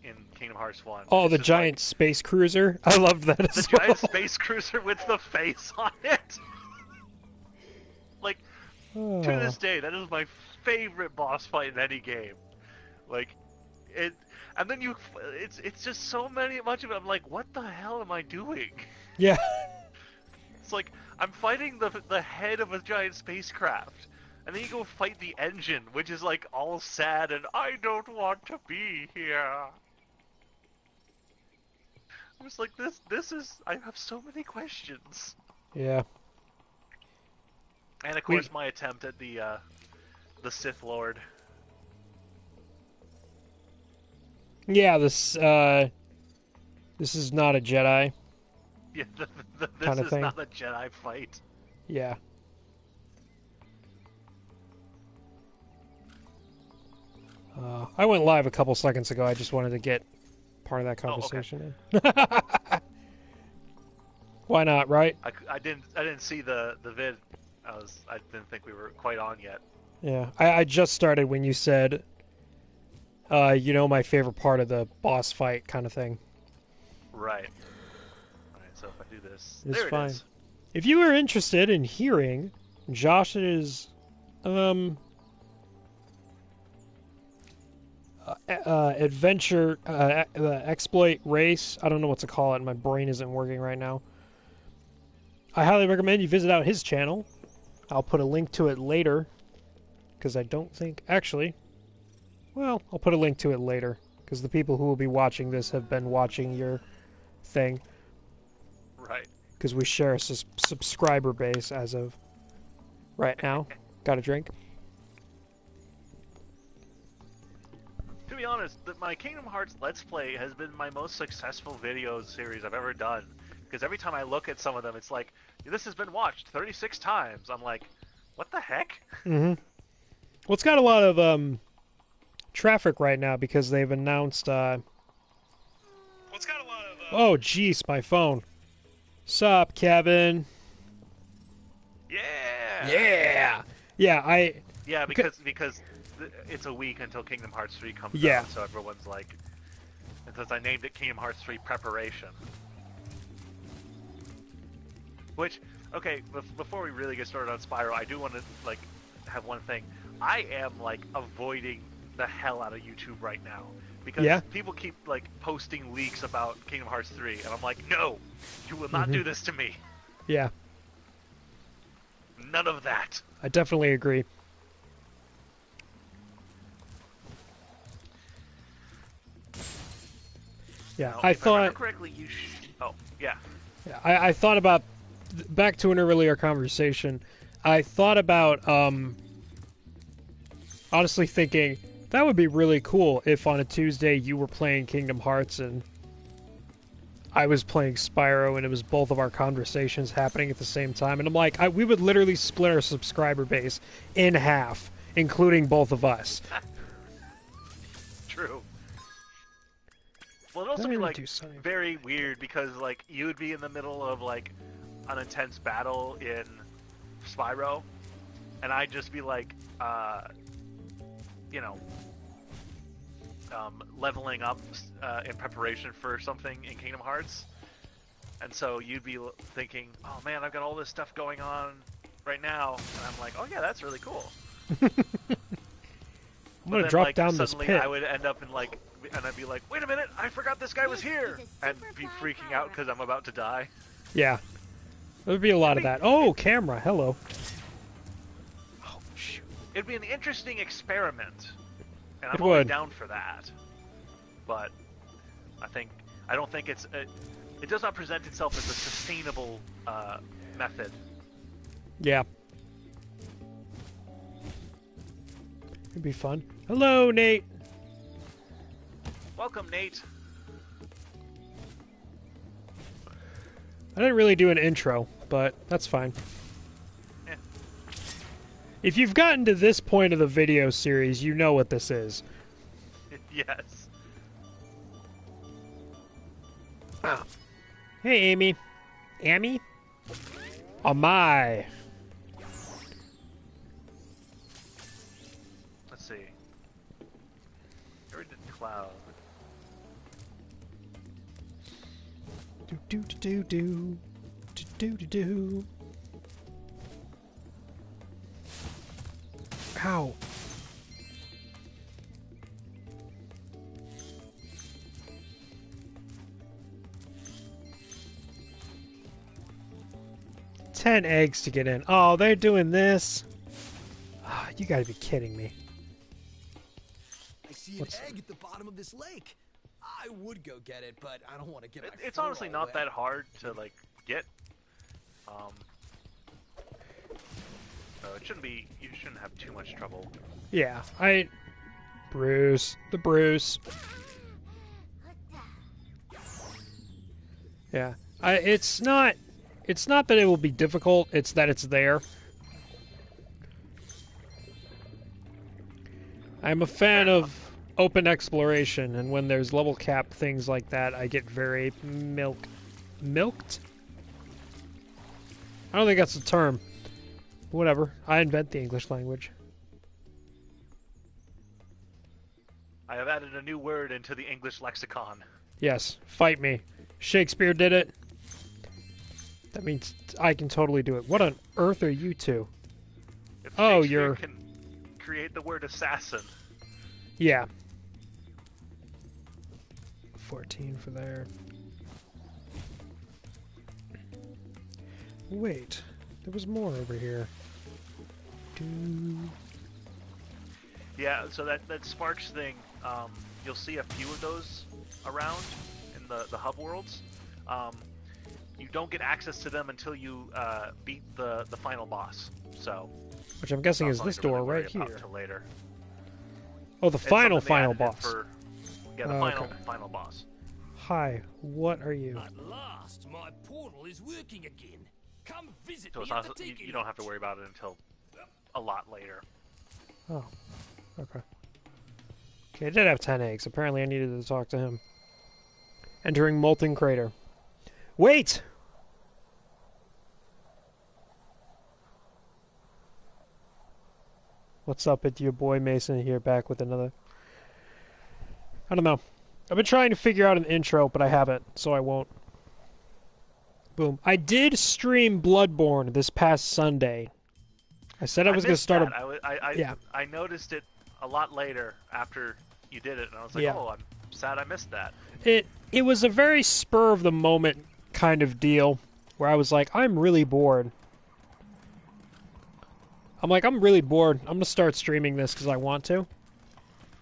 in Kingdom Hearts 1. Oh, It's the just giant like space cruiser. I loved that the as giant well. space cruiser with the face on it. Like, to Oh, this day, that is my favorite boss fight in any game. Like, it, and then it's just so much of it. I'm like, what the hell am I doing? yeah. It's like I'm fighting the head of a giant spacecraft, and then you go fight the engine, which is like all sad and I don't want to be here. I was like, this is I have so many questions. Yeah. And of We. course, my attempt at the Sith Lord. Yeah. This is not a Jedi Yeah, kind this of is thing. not a Jedi fight. Yeah. I went live a couple seconds ago. I just wanted to get part of that Oh, okay. conversation in. Why not, right? I didn't see the vid. I didn't think we were quite on yet. Yeah. I just started when you said, my favorite part of the boss fight kind of thing. Right. All right. So if I do this, It's there it fine. is. If you are interested in hearing Josh's adventure exploit race, I don't know what to call it. My brain isn't working right now. I highly recommend you visit out his channel. I'll put a link to it later because I don't think actually. Well, I'll put a link to it later because the people who will be watching this have been watching your thing Right. because we share a subscriber base as of right now. Got a drink? To be honest, my Kingdom Hearts Let's Play has been my most successful video series I've ever done. Because every time I look at some of them, it's like, this has been watched 36 times. I'm like, what the heck? Mm-hmm. Well, it's got a lot of traffic right now because they've announced. Well, it's got a lot of. Oh, jeez, my phone. Sup, Kevin? Yeah! Yeah! Yeah, Yeah, because it's a week until Kingdom Hearts 3 comes Yeah. out, so everyone's like... And since I named it Kingdom Hearts 3 Preparation. Which, okay, before we really get started on Spyro, I do want to, like, have one thing. I am, like, avoiding the hell out of YouTube right now. Because Yeah. people keep, like, posting leaks about Kingdom Hearts 3, and I'm like, no! You will not do this to me! Yeah, None of that! I definitely agree. Yeah, Now, I if I remember thought. correctly, Oh, yeah. Yeah, I thought about. Back to an earlier conversation, I thought about honestly thinking that would be really cool if on a Tuesday you were playing Kingdom Hearts and I was playing Spyro and it was both of our conversations happening at the same time. And I'm like, we would literally split our subscriber base in half, including both of us. True. Well, it'd also be, like, Do something. very weird because, like, you would be in the middle of, like, an intense battle in Spyro, and I'd just be, like, leveling up in preparation for something in Kingdom Hearts. And so you'd be thinking, oh man, I've got all this stuff going on right now. And I'm like, oh yeah, that's really cool. I'm gonna drop like, down this suddenly pit. I would end up in like, and I'd be like, wait a minute, I forgot this guy was here. And be freaking out because I'm about to die. Yeah. There would be a lot of that. Oh, camera, hello. Oh, shoot. It'd be an interesting experiment. And I'm It only would. down for that. But I don't think it does not present itself as a sustainable method. Yeah. It'd be fun. Hello, Nate. Welcome, Nate. I didn't really do an intro, but that's fine. Eh. If you've gotten to this point of the video series, you know what this is. Yes. Ah. Hey, Amy. Amy? Oh, my. Let's see. Where did Cloud? Do do do do do do do do. Ow. $10 eggs to get in. Oh, they're doing this. Oh, you gotta be kidding me. I see an egg at the bottom of this lake. I would go get it, but I don't want to get my It's fur honestly all not wet. that hard to like get. So it shouldn't be. You shouldn't have too much trouble. Yeah, Bruce. The Bruce. Yeah. It's not that it will be difficult, it's that it's there. I'm a fan of open exploration, and when there's level cap things like that, I get very milked? I don't think that's the term. Whatever. I invent the English language. I have added a new word into the English lexicon. Yes, fight me. Shakespeare did it. That means I can totally do it. What on earth are you two? If Oh, Shakespeare you're... can create the word assassin. Yeah. 14 for there. Wait, there was more over here. Yeah, so that Sparks thing, you'll see a few of those around in the hub worlds. You don't get access to them until you beat the final boss. So, Which I'm guessing is not this something to door really right worry about here. till later. Oh, the It's final something they added in boss. Yeah, the Okay. final boss. Hi, what are you? At last, my portal is working again. Come visit So me it's at not, the you, Tiki you don't have to worry about it until a lot later. Oh, okay. Okay, I did have 10 eggs. Apparently I needed to talk to him. Entering Molten Crater. Wait! What's up? It's your boy Mason here, back with another... I don't know. I've been trying to figure out an intro, but I haven't, so I won't. Boom. I did stream Bloodborne this past Sunday. I said I was going to missed start that. Yeah. I noticed it a lot later after you did it, and I was like, Yeah. oh, I'm sad I missed that. It was a very spur of the moment kind of deal where I was like, I'm really bored. I'm really bored. I'm gonna start streaming this because I want to.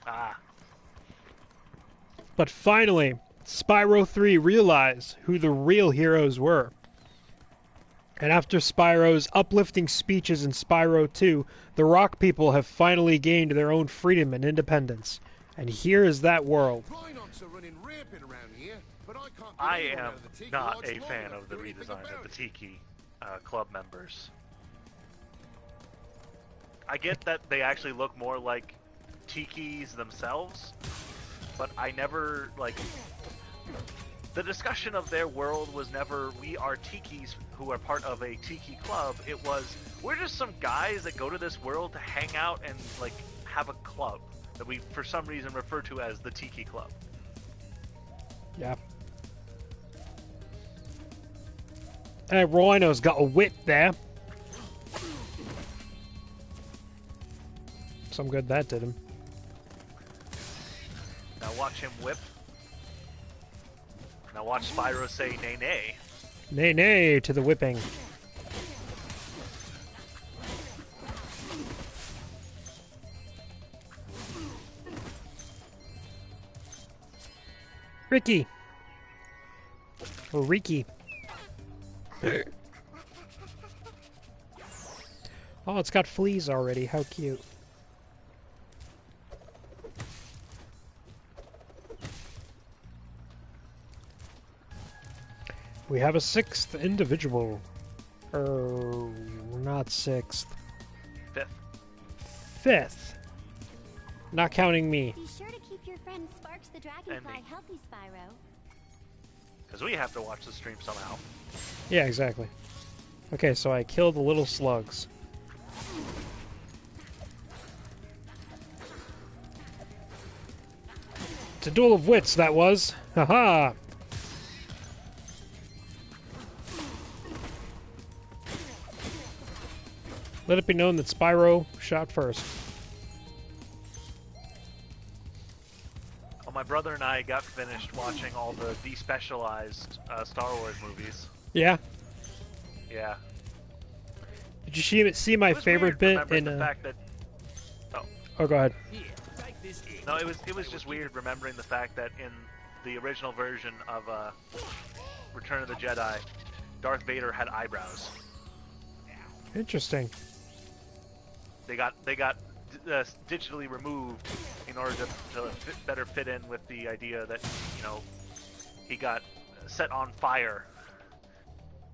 Ah, But finally, Spyro 3 realized who the real heroes were. And after Spyro's uplifting speeches in Spyro 2, the Rock people have finally gained their own freedom and independence. And here is that world. Rhinox are running rampant around here, but I can't get I anyone am out of the Tiki not Lodge a long fan enough of the to do anything redesign of about the it. Tiki club members. I get that they actually look more like Tikis themselves, but I never, like... The discussion of their world was never, we are Tikis who are part of a Tiki club. It was, we're just some guys that go to this world to hang out and, like, have a club that we, for some reason, refer to as the Tiki Club. Yeah. Hey, Rhino's got a whip there. Some good that did him. Now watch him whip. Now watch Spyro say nay nay. Nay, nay to the whipping. Ricky. Or Ricky. Oh, it's got fleas already. How cute. We have a sixth individual. Not sixth. Fifth. Fifth. Not counting me. Be sure to keep your friend Sparks the Dragonfly me. healthy, Spyro. Because we have to watch the stream somehow. Yeah, exactly. Okay, so I killed the little slugs. It's a duel of wits, that was. Haha! Let it be known that Spyro shot first. Well, my brother and I got finished watching all the despecialized Star Wars movies. Yeah. Yeah. Did you see my It was favorite weird bit remembering in? the fact that. Oh, go ahead. Here, take this egg. No, it was just weird remembering the fact that in the original version of Return of the Jedi, Darth Vader had eyebrows. Interesting. They got digitally removed in order to better fit in with the idea that, you know, he got set on fire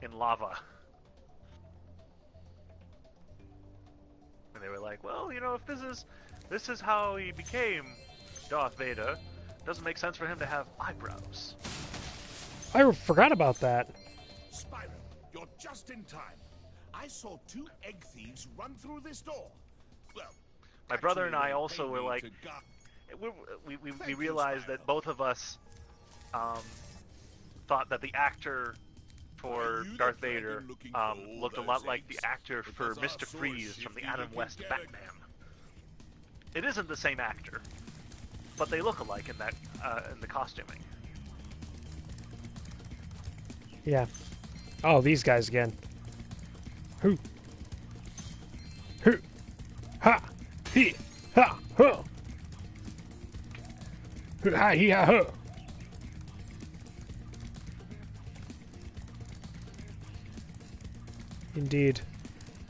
in lava. And they were like, well, you know, if this is how he became Darth Vader, doesn't make sense for him to have eyebrows. I forgot about that. Spyro, you're just in time. I saw 2 egg thieves run through this door. Well, My brother and I actually, also they were need like, to go- we Thank you, realized that Spyro. both of us thought that the actor for Are you the Darth dragon Vader looking for all looked a those lot like the eggs? actor for Because our Mr. source Freeze from the shifted Adam your West character. Batman. It isn't the same actor, but they look alike in that in the costuming. Yeah. Oh, these guys again. Who? Who? Ha! He! Ha! Huh! Who! Ha! He! Ha! Huh! Indeed.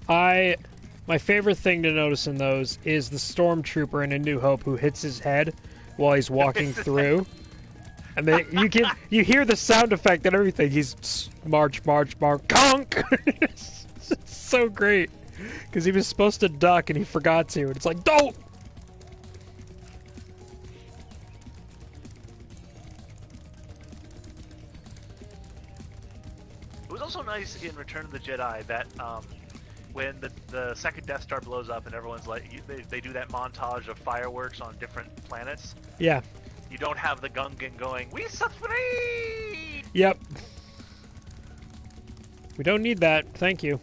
My favorite thing to notice in those is the stormtrooper in A New Hope who hits his head while he's walking through. And then you hear the sound effect and everything. He's march, conk. It's so great because he was supposed to duck and he forgot to. And it's like, don't. It was also nice in Return of the Jedi that when the second Death Star blows up and everyone's like, they do that montage of fireworks on different planets. Yeah. You don't have the Gungan going, we set free! Yep. We don't need that. Thank you.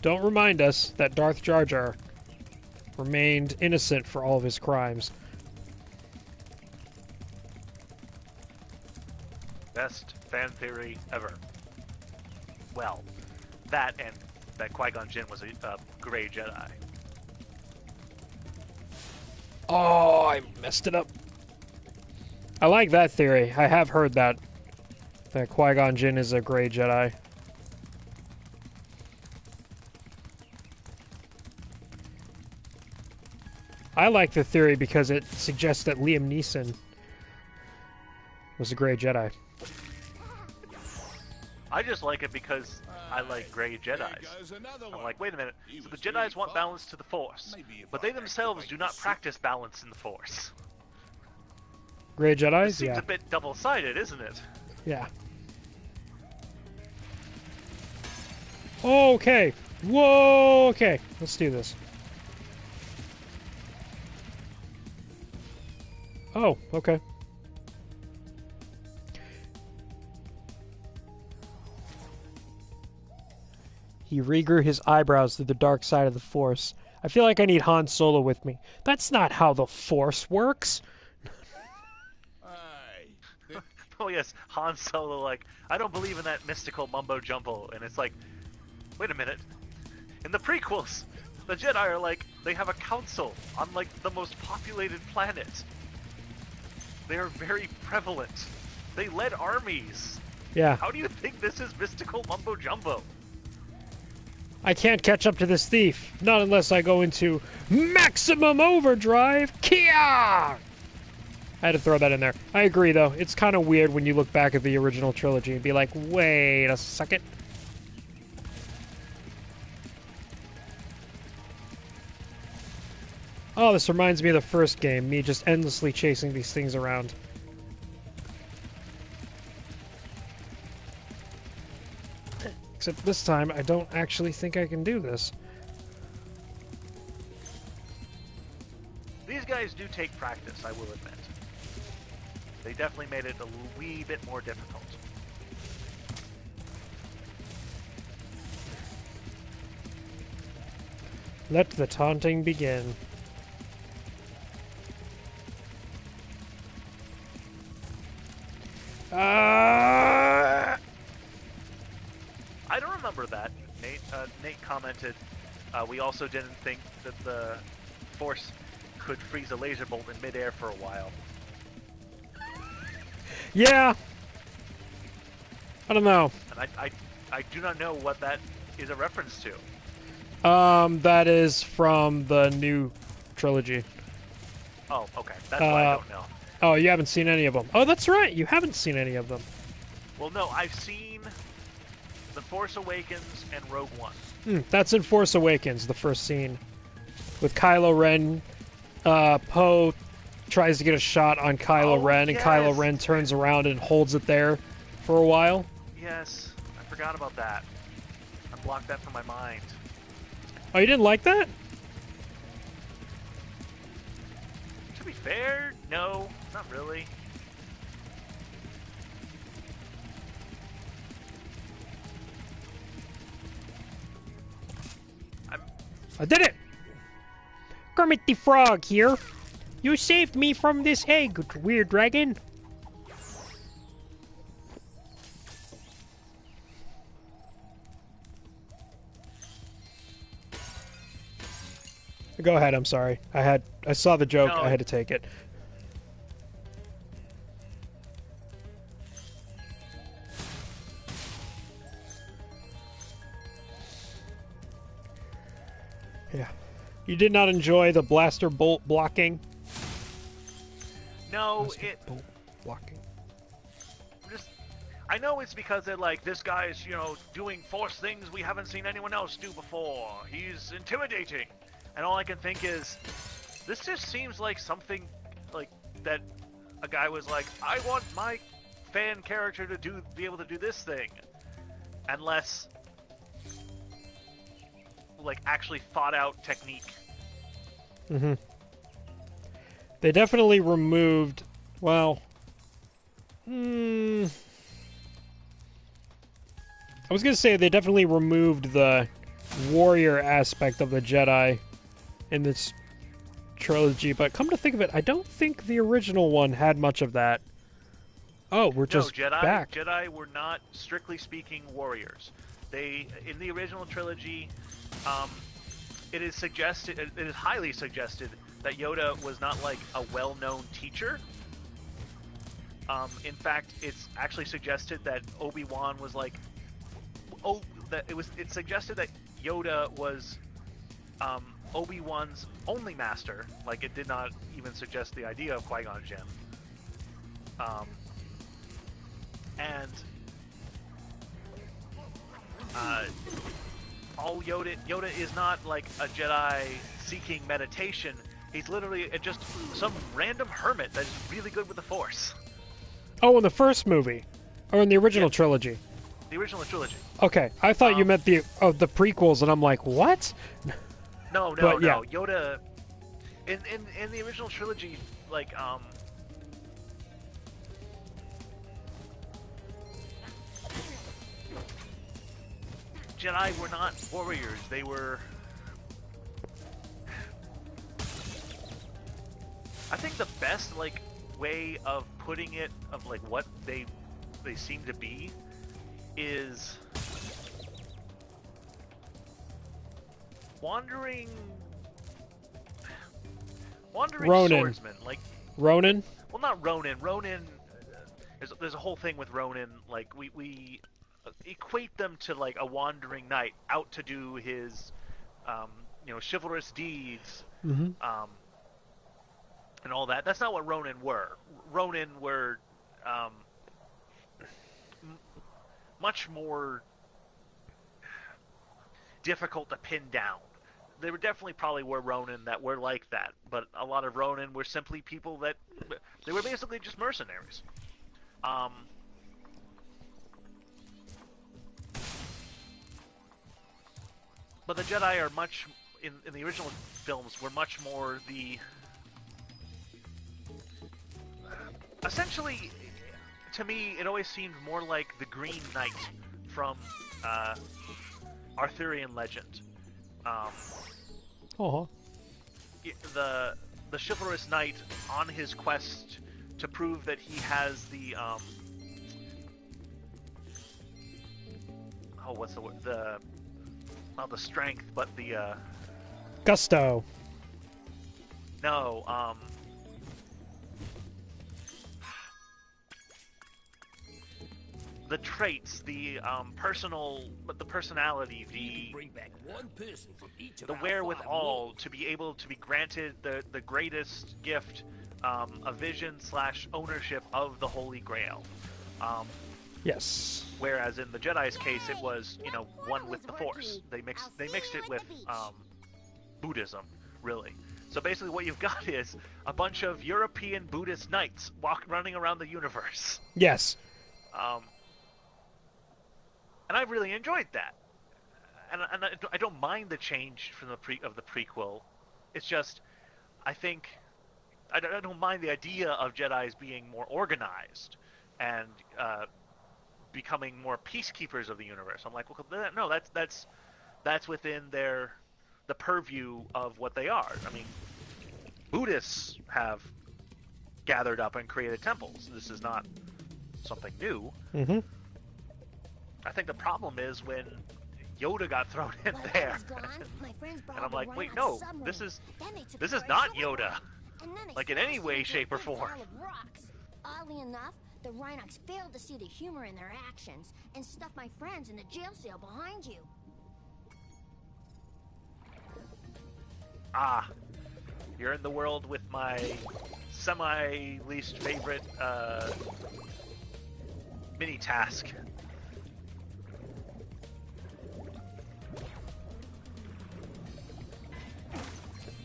Don't remind us that Darth Jar Jar remained innocent for all of his crimes. Best fan theory ever. Well, that and that Qui-Gon Jinn was a gray Jedi. Oh, I messed it up. I like that theory. I have heard that. That Qui-Gon Jinn is a gray Jedi. I like the theory because it suggests that Liam Neeson was a gray Jedi. I just like it because I like gray There Jedis. goes another I'm one. like, wait a minute, He so the was Jedis really want fast. balance to the Force, Maybe if but I they themselves activate do the not suit- practice balance in the Force. Gray This Jedis? seems Yeah. a bit double-sided, isn't it? Yeah. Okay. Whoa, okay. Let's do this. Oh, okay. He regrew his eyebrows through the dark side of the Force. I feel like I need Han Solo with me. That's not how the Force works. Aye. Oh yes, Han Solo, like, I don't believe in that mystical mumbo-jumbo, and it's like, wait a minute. In the prequels, the Jedi are like, they have a council on, like, the most populated planet. They are very prevalent. They led armies. Yeah. How do you think this is mystical mumbo-jumbo? I can't catch up to this thief. Not unless I go into maximum overdrive. Kia! I had to throw that in there. I agree, though. It's kind of weird when you look back at the original trilogy and be like, wait a second. Oh, this reminds me of the first game. Me just endlessly chasing these things around. Except this time, I don't actually think I can do this. These guys do take practice, I will admit. They definitely made it a wee bit more difficult. Let the taunting begin. I don't remember that. Nate commented, we also didn't think that the Force could freeze a laser bolt in midair for a while. Yeah. I don't know. And I do not know what that is a reference to. That is from the new trilogy. Oh, okay. That's why I don't know. Oh, you haven't seen any of them. Oh, that's right. You haven't seen any of them. Well, no, I've seen The Force Awakens and Rogue One. That's in Force Awakens, the first scene. With Kylo Ren. Poe tries to get a shot on Kylo Ren, and Kylo Ren turns around and holds it there for a while. Yes, I forgot about that. I blocked that from my mind. Oh, you didn't like that? To be fair, no, not really. I did it! Kermit the Frog here. You saved me from this egg, weird dragon. Go ahead, I'm sorry. I saw the joke, No. I had to take it. Yeah. You did not enjoy the blaster bolt blocking? No, Blaster bolt blocking. I know it's because they're like, this guy's, doing Force things we haven't seen anyone else do before. He's intimidating. And all I can think is, this just seems like something like that a guy was like, I want my fan character to be able to do this thing. And less like actually thought out technique. Mm-hmm. They definitely removed, well, I was gonna say they definitely removed the warrior aspect of the Jedi in this trilogy, but come to think of it, I don't think the original one had much of that. Oh, we're just back. Jedi were not, strictly speaking, warriors. They, in the original trilogy, it is highly suggested that Yoda was not like a well-known teacher. In fact, it's actually suggested that Obi-Wan was like, it suggested that Yoda was Obi-Wan's only master. Like, it did not even suggest the idea of Qui-Gon Jinn. And Yoda is not like a Jedi seeking meditation. He's literally just some random hermit that is really good with the Force. Oh, in the first movie, or in the original trilogy. The original trilogy. Okay, I thought you meant the prequels, and I'm like, what? No. Yeah. Yoda, in the original trilogy, like Jedi were not warriors. They were. I think the best way of putting it, of like what they seem to be, is wandering Ronin. swordsman. Like Ronin? Well, not Ronin. Ronin. There's a whole thing with Ronin. Like we equate them to like a wandering knight out to do his, chivalrous deeds. Mm-hmm. And all that. That's not what Ronin were. Ronin were much more difficult to pin down. There were definitely probably were Ronin that were like that, but a lot of Ronin were simply people that they were basically just mercenaries. But the Jedi are much in the original films were much more the essentially, to me, it always seemed more like the Green Knight from Arthurian legend. Oh. the chivalrous knight on his quest to prove that he has the what's the word? Not the strength, but the Gusto. no, the traits, the personality, the Bring back one person from each of the our wherewithal to be able to be granted the greatest gift, a vision / ownership of the Holy Grail. Yes. Whereas in the Jedi's case, it was, you know, one with the Force. They mixed it with Buddhism, really. So basically, what you've got is a bunch of European Buddhist knights running around the universe. Yes. And I've really enjoyed that. And I don't mind the change from the prequel. It's just, I think, I don't mind the idea of Jedi's being more organized and becoming more peacekeepers of the universe. I'm like, well, no, that's within the purview of what they are. I mean, Buddhists have gathered up and created temples. This is not something new. Mm-hmm. I think the problem is when Yoda got thrown in there, and I'm like, wait, no, this is not Yoda, like in any way, shape, or form. Oddly enough, the Rhinox failed to see the humor in their actions and stuffed my friends in the jail cell behind you. Ah, you're in the world with my semi-least favorite mini-task.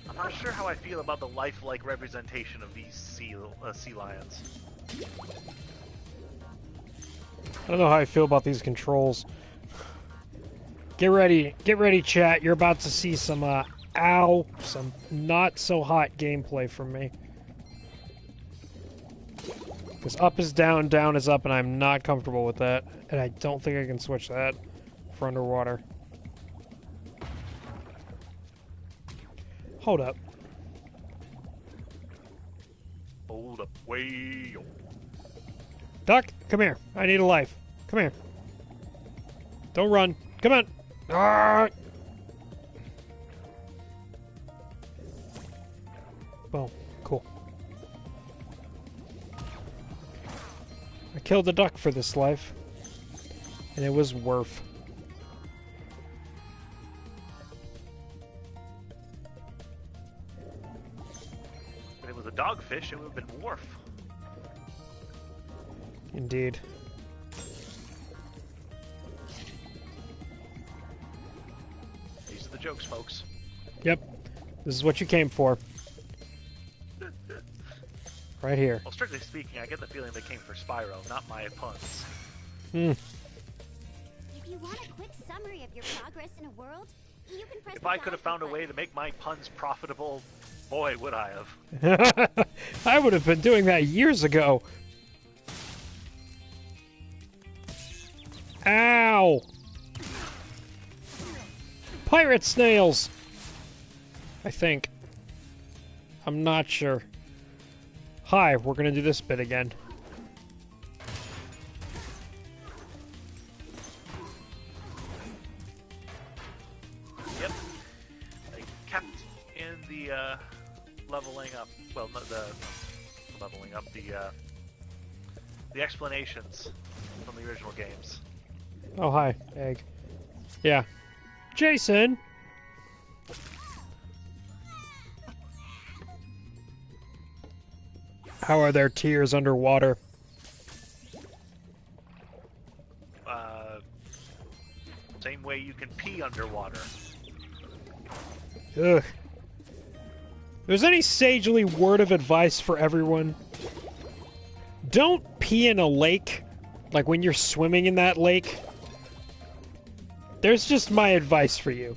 I'm not sure how I feel about the lifelike representation of these sea lions. I don't know how I feel about these controls. Get ready, chat. You're about to see some some not so hot gameplay from me. Because up is down, down is up, and I'm not comfortable with that. And I don't think I can switch that for underwater. Hold up. Hold up, way. Duck, come here. I need a life. Come here. Don't run. Come on. Ah! Boom. Cool. I killed a duck for this life. And it was worth. If it was a dogfish, it would have been Worf. Indeed. These are the jokes, folks. Yep. This is what you came for. Right here. Well, strictly speaking, I get the feeling they came for Spyro, not my puns. Hmm. If you want a quick summary of your progress in a world, you can press If the I could have dial found a way to button. make my puns profitable, boy, would I have. I would have been doing that years ago. Ow! Pirate snails! I think. I'm not sure. Hi, we're gonna do this bit again. Yep. They kept in the leveling up. Well, not the leveling up. The explanations from the original games. Oh, hi, Egg. Yeah. Jason! How are their tears underwater? Same way you can pee underwater. Ugh. If there's any sagely word of advice for everyone, don't pee in a lake, like when you're swimming in that lake. There's just my advice for you.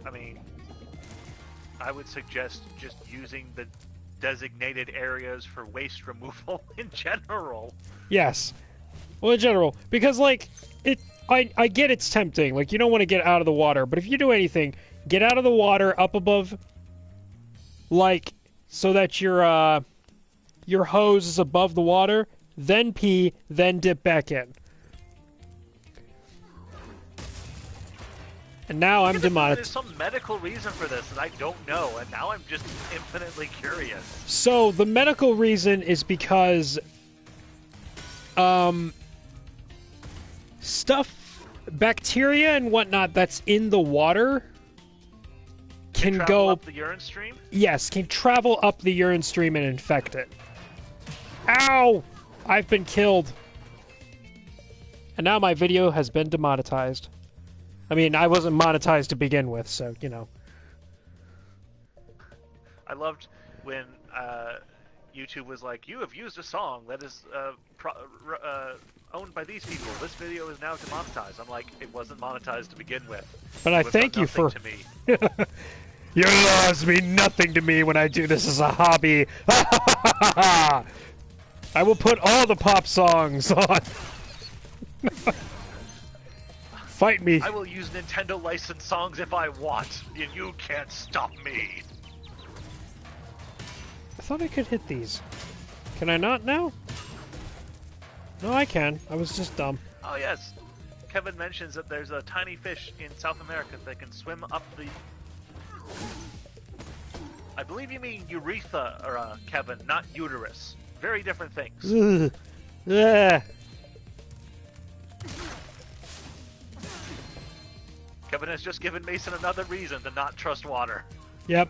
I mean, I would suggest just using the designated areas for waste removal in general. Yes. Well, in general, because, like, I get it's tempting. Like, you don't want to get out of the water, but if you do anything, get out of the water up above, like, so that your hose is above the water, then pee, then dip back in. And now I'm demonetized. There's some medical reason for this that I don't know, and now I'm just infinitely curious. So the medical reason is because, bacteria and whatnot that's in the water can go up the urine stream? Yes, can travel up the urine stream and infect it. Ow! I've been killed. And now my video has been demonetized. I mean, I wasn't monetized to begin with, so, you know. I loved when YouTube was like, you have used a song that is owned by these people. This video is now demonetized. I'm like, it wasn't monetized to begin with. But I thank you for... To me. Your laws mean nothing to me when I do this as a hobby. I will put all the pop songs on. Fight me. I will use Nintendo licensed songs if I want, and you can't stop me. I thought I could hit these. Can I not now? No, I can. I was just dumb. Oh yes. Kevin mentions that there's a tiny fish in South America that can swim up the... I believe you mean urethra, Kevin, not uterus. Very different things. Ugh. Ugh. Kevin has just given Mason another reason to not trust water. Yep.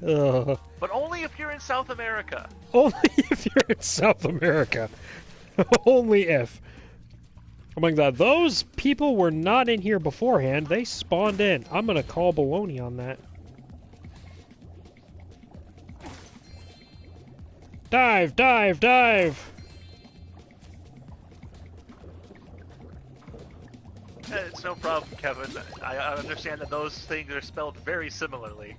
Ugh. But only if you're in South America. Only if you're in South America. Only if. Oh my god, those people were not in here beforehand. They spawned in. I'm gonna call baloney on that. Dive, dive, dive! It's no problem, Kevin. I understand that those things are spelled very similarly.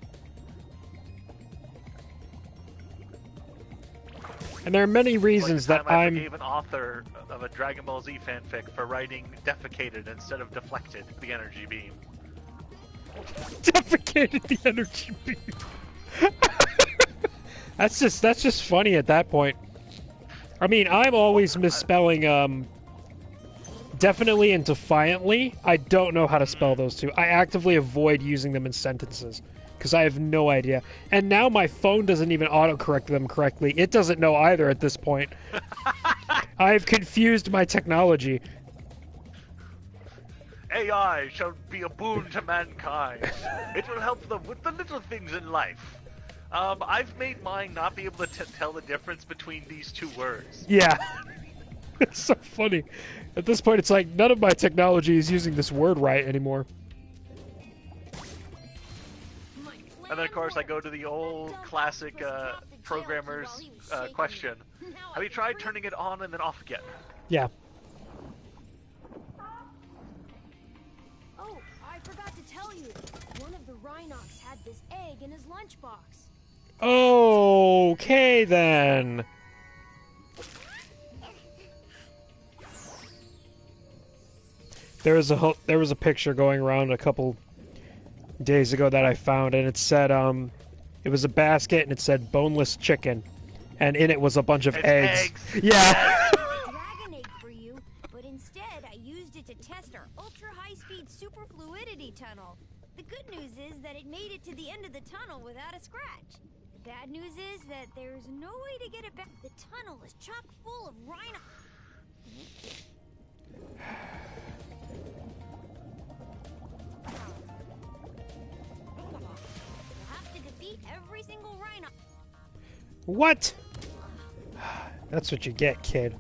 And there are many reasons like that I'm... I forgave an author of a Dragon Ball Z fanfic for writing defecated instead of deflected the energy beam. Defecated the energy beam. That's just funny at that point. I mean, I'm always misspelling definitely and defiantly. I don't know how to spell those two. I actively avoid using them in sentences because I have no idea. And now my phone doesn't even autocorrect them correctly. It doesn't know either at this point. I've confused my technology. AI shall be a boon to mankind. It will help them with the little things in life. I've made mine not be able to tell the difference between these two words. Yeah. It's so funny. At this point, it's like none of my technology is using this word right anymore. And then, of course, I go to the old classic programmer's question. Have you tried turning it on and then off again? Yeah. Oh, I forgot to tell you. One of the Rhinox had this egg in his lunchbox. Okay, then. There was a picture going around a couple days ago that I found, and it said it was a basket and it said boneless chicken, and in it was a bunch of eggs. Yeah. Dragon egg for you, but instead I used it to test our ultra high-speed super fluidity tunnel. The good news is that it made it to the end of the tunnel without a scratch. The bad news is that there's no way to get it back. The tunnel is chock full of rhino. Have to defeat every single rhino. What? That's what you get, kid.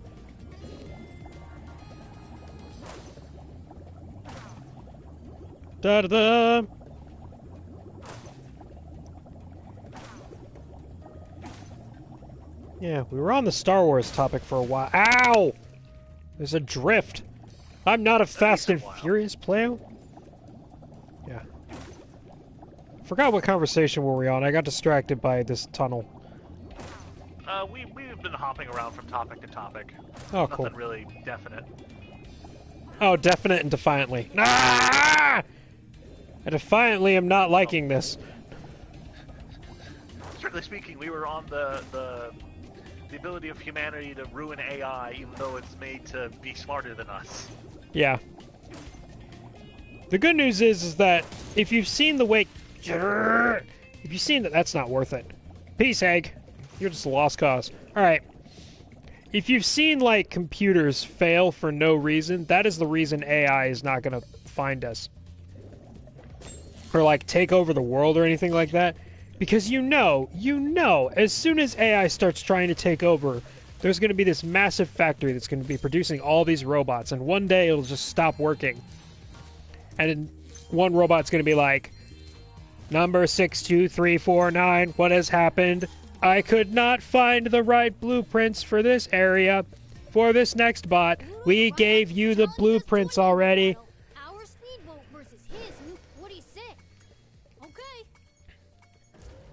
Da da da. Yeah, we were on the Star Wars topic for a while. Ow! There's a drift. I'm not a Fast and Furious player. Yeah. Forgot what conversation were we on. I got distracted by this tunnel. We've been hopping around from topic to topic. Oh, cool. Nothing really definite. Oh, definite and defiantly. Ah! I defiantly am not liking this. Strictly speaking, we were on the ability of humanity to ruin AI, even though it's made to be smarter than us. Yeah. The good news is that if you've seen the way... If you've seen that, that's not worth it. Peace, Egg. You're just a lost cause. Alright. If you've seen, like, computers fail for no reason, that is the reason AI is not going to find us. Or, like, take over the world or anything like that. Because you know, as soon as AI starts trying to take over, there's going to be this massive factory that's going to be producing all these robots, and one day it'll just stop working. And one robot's going to be like, number 62349, what has happened? I could not find the right blueprints for this area. For this next bot, we gave you the blueprints already. Our speedboat versus his. What do you say? Okay.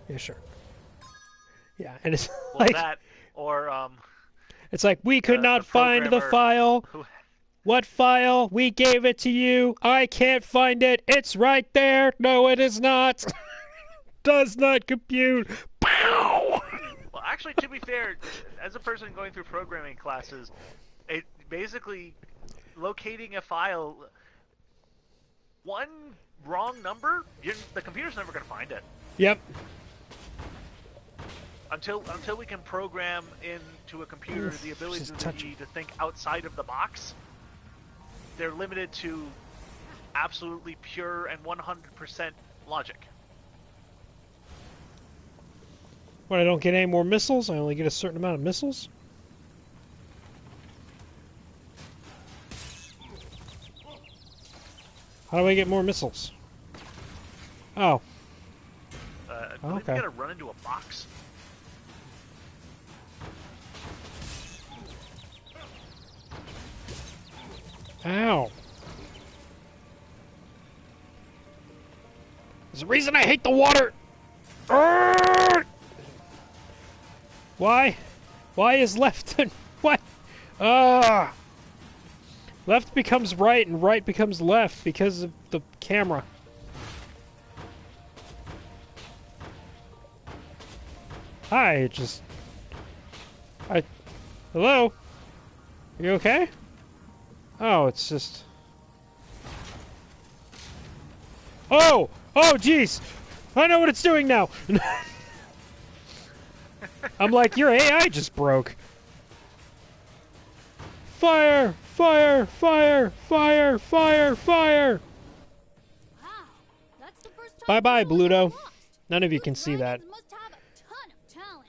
Yeah, sure. Yeah, and it's Well, like that, or, it's like we could not the find the programmer file. who... What file? We gave it to you. I can't find it. It's right there. No, it is not. Does not compute. Pow! Well, actually, to be fair, as a person going through programming classes, it basically locating a file, one wrong number, the computer's never going to find it. Yep. Until we can program into a computer the ability just touch to think outside of the box, they're limited to absolutely pure and 100% logic. What, I don't get any more missiles? I only get a certain amount of missiles? How do I get more missiles? Oh. I believe Okay. you gotta run into a box. Ow. There's a reason I hate the water! Arrgh! Why? Why is left and... What? Left becomes right and right becomes left because of the camera. Hi, it just... Hello? Are you okay? Oh, it's just... Oh! Oh, jeez! I know what it's doing now! I'm like, your AI just broke. Fire! Fire! Fire! Fire! Fire! Fire! Wow, that's the first time Bye-bye, Pluto was Bluto. lost. None of you You can see that. dragons must have a ton of talent.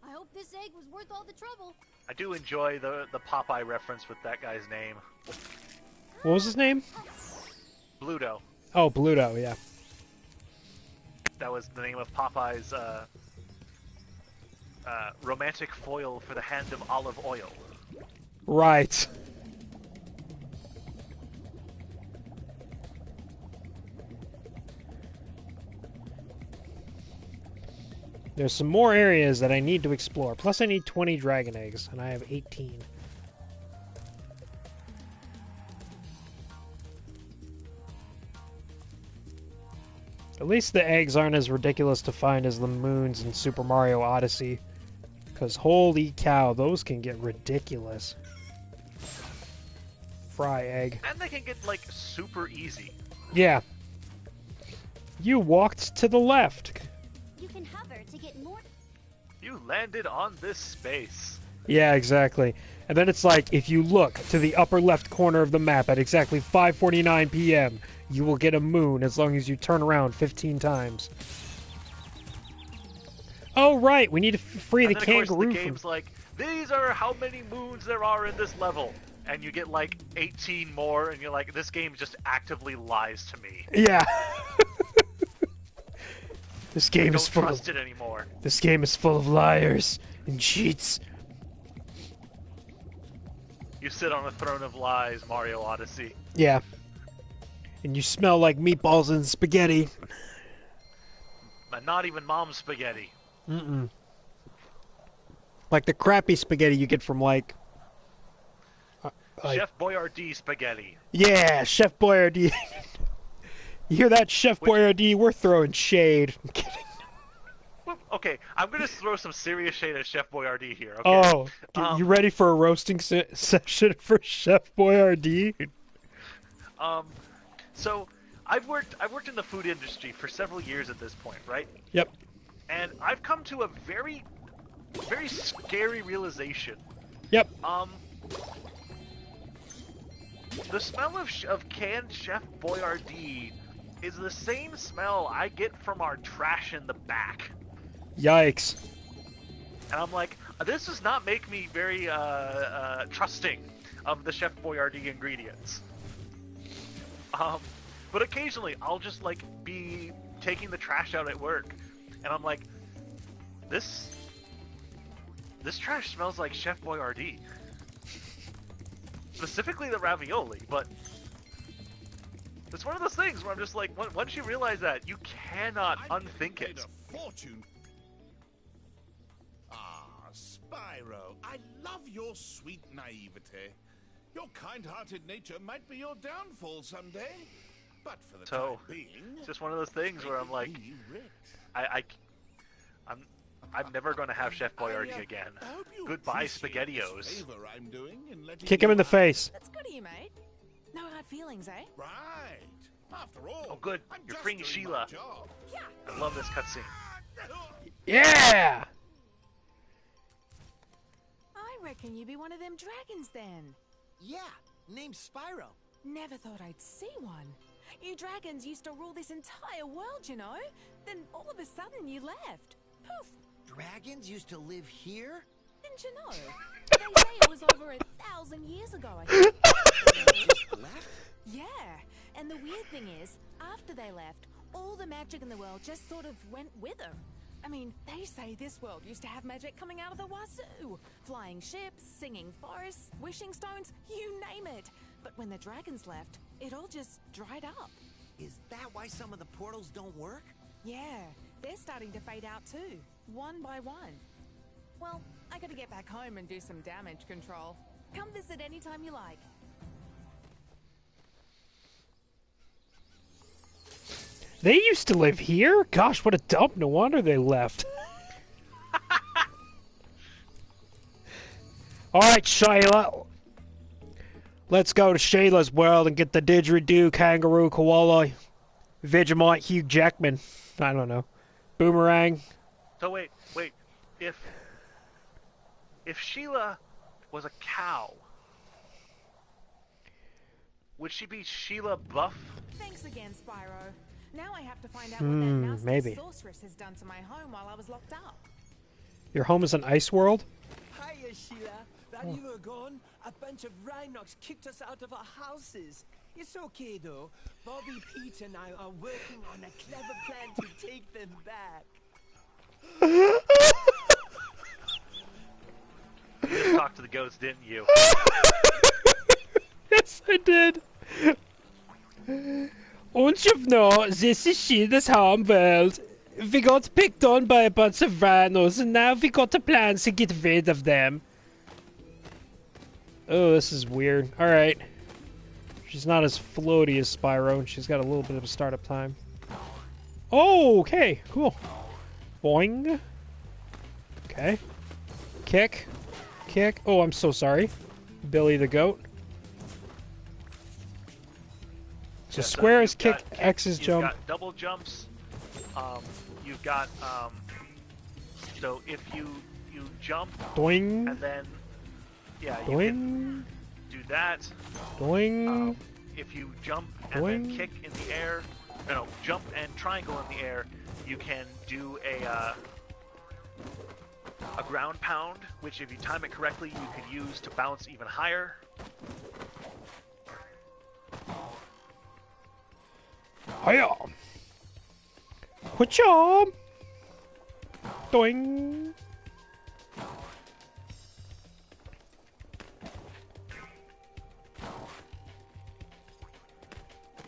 I hope this egg was worth all the trouble. I do enjoy the Popeye reference with that guy's name, What was his name? Bluto. Oh, Bluto, yeah. That was the name of Popeye's romantic foil for the hand of olive oil. Right. There's some more areas that I need to explore. Plus I need 20 dragon eggs, and I have 18. At least the eggs aren't as ridiculous to find as the moons in Super Mario Odyssey. Because holy cow, those can get ridiculous. Fry egg. And they can get, like, super easy. Yeah. You walked to the left. You can hover to get more. You landed on this space. Yeah, exactly. And then it's like, if you look to the upper left corner of the map at exactly 5:49 p.m., you will get a moon as long as you turn around 15 times. Oh, right, we need to free And the then, of course, kangaroo the game's like, these are how many moons there are in this level. And you get, like, 18 more, and you're like, this game just actively lies to me. Yeah. This I game don't is full trust of, it anymore. this game is full of liars and cheats. You sit on a throne of lies, Mario Odyssey. Yeah. And you smell like meatballs and spaghetti. And not even mom's spaghetti. Mm-mm. Like the crappy spaghetti you get from, like... Chef Boyardee spaghetti. Yeah, Chef Boyardee. You hear that, Chef Boyardee? We're throwing shade. I'm kidding. Okay, I'm gonna throw some serious shade at Chef Boyardee here. Okay? Oh, you ready for a roasting session for Chef Boyardee? So I've worked in the food industry for several years at this point, right? Yep. And I've come to a very, very scary realization. Yep. The smell of canned Chef Boyardee is the same smell I get from our trash in the back. Yikes. And I'm like, this does not make me very trusting of the Chef Boyardee ingredients. But occasionally I'll just like be taking the trash out at work, and I'm like, this trash smells like Chef Boyardee. Specifically the ravioli, but it's one of those things where I'm just like, once you realize that, you cannot unthink it. A fortune. Ah, Spyro, I love your sweet naivete. Your kind-hearted nature might be your downfall someday, but for the time being, it's just one of those things where I'm like, I'm never going to have Chef Boyardee again. Goodbye, SpaghettiOs. Kick him in the face. That's good of you, mate. No hard feelings, eh? Right. After all, Oh, good. You're freeing Sheila. Yeah. I love this cutscene. Yeah! I reckon you'd be one of them dragons then. Yeah, name's Spyro. Never thought I'd see one. You dragons used to rule this entire world, you know? Then all of a sudden you left. Poof. Dragons used to live here? Didn't you know? They say it was over 1,000 years ago, I think. They just left? Yeah, and the weird thing is, after they left, all the magic in the world just sort of went with them. I mean, they say this world used to have magic coming out of the wazoo. Flying ships, singing forests, wishing stones, you name it. But when the dragons left, it all just dried up. Is that why some of the portals don't work? Yeah, they're starting to fade out too, one by one. Well, I gotta get back home and do some damage control. Come visit anytime you like. They used to live here? Gosh, what a dump. No wonder they left. Alright, Shayla. Let's go to Shayla's world and get the didgeridoo, kangaroo, koala, Vegemite, Hugh Jackman. I don't know. Boomerang. So wait. If Sheila was a cow, would she be Sheila Buff? Thanks again, Spyro. Now I have to find out what that nasty maybe. sorceress has done to my home while I was locked up. Your home is an ice world? Hiya, Sheila. While you were gone, a bunch of Rhinox kicked us out of our houses. It's okay, though. Bobby, Pete, and I are working on a clever plan to take them back. You just talked to the goats, didn't you? Yes, I did. Don't you know, this is Sheila's home world. We got picked on by a bunch of rhinos, and now we got a plan to get rid of them. Oh, this is weird. Alright. She's not as floaty as Spyro, and she's got a little bit of a startup time. Oh, okay. Cool. Boing. Okay. Kick. Kick. Oh, I'm so sorry. Billy the goat. So square is kick, X is jump. You've got double jumps. You've got so if you jump Doing. and then you Doing. can do that. Doing. If you jump and then kick in the air, no, jump and triangle in the air, you can do a ground pound, which if you time it correctly, you can use to bounce even higher. Hiya! Whatcha? Doing.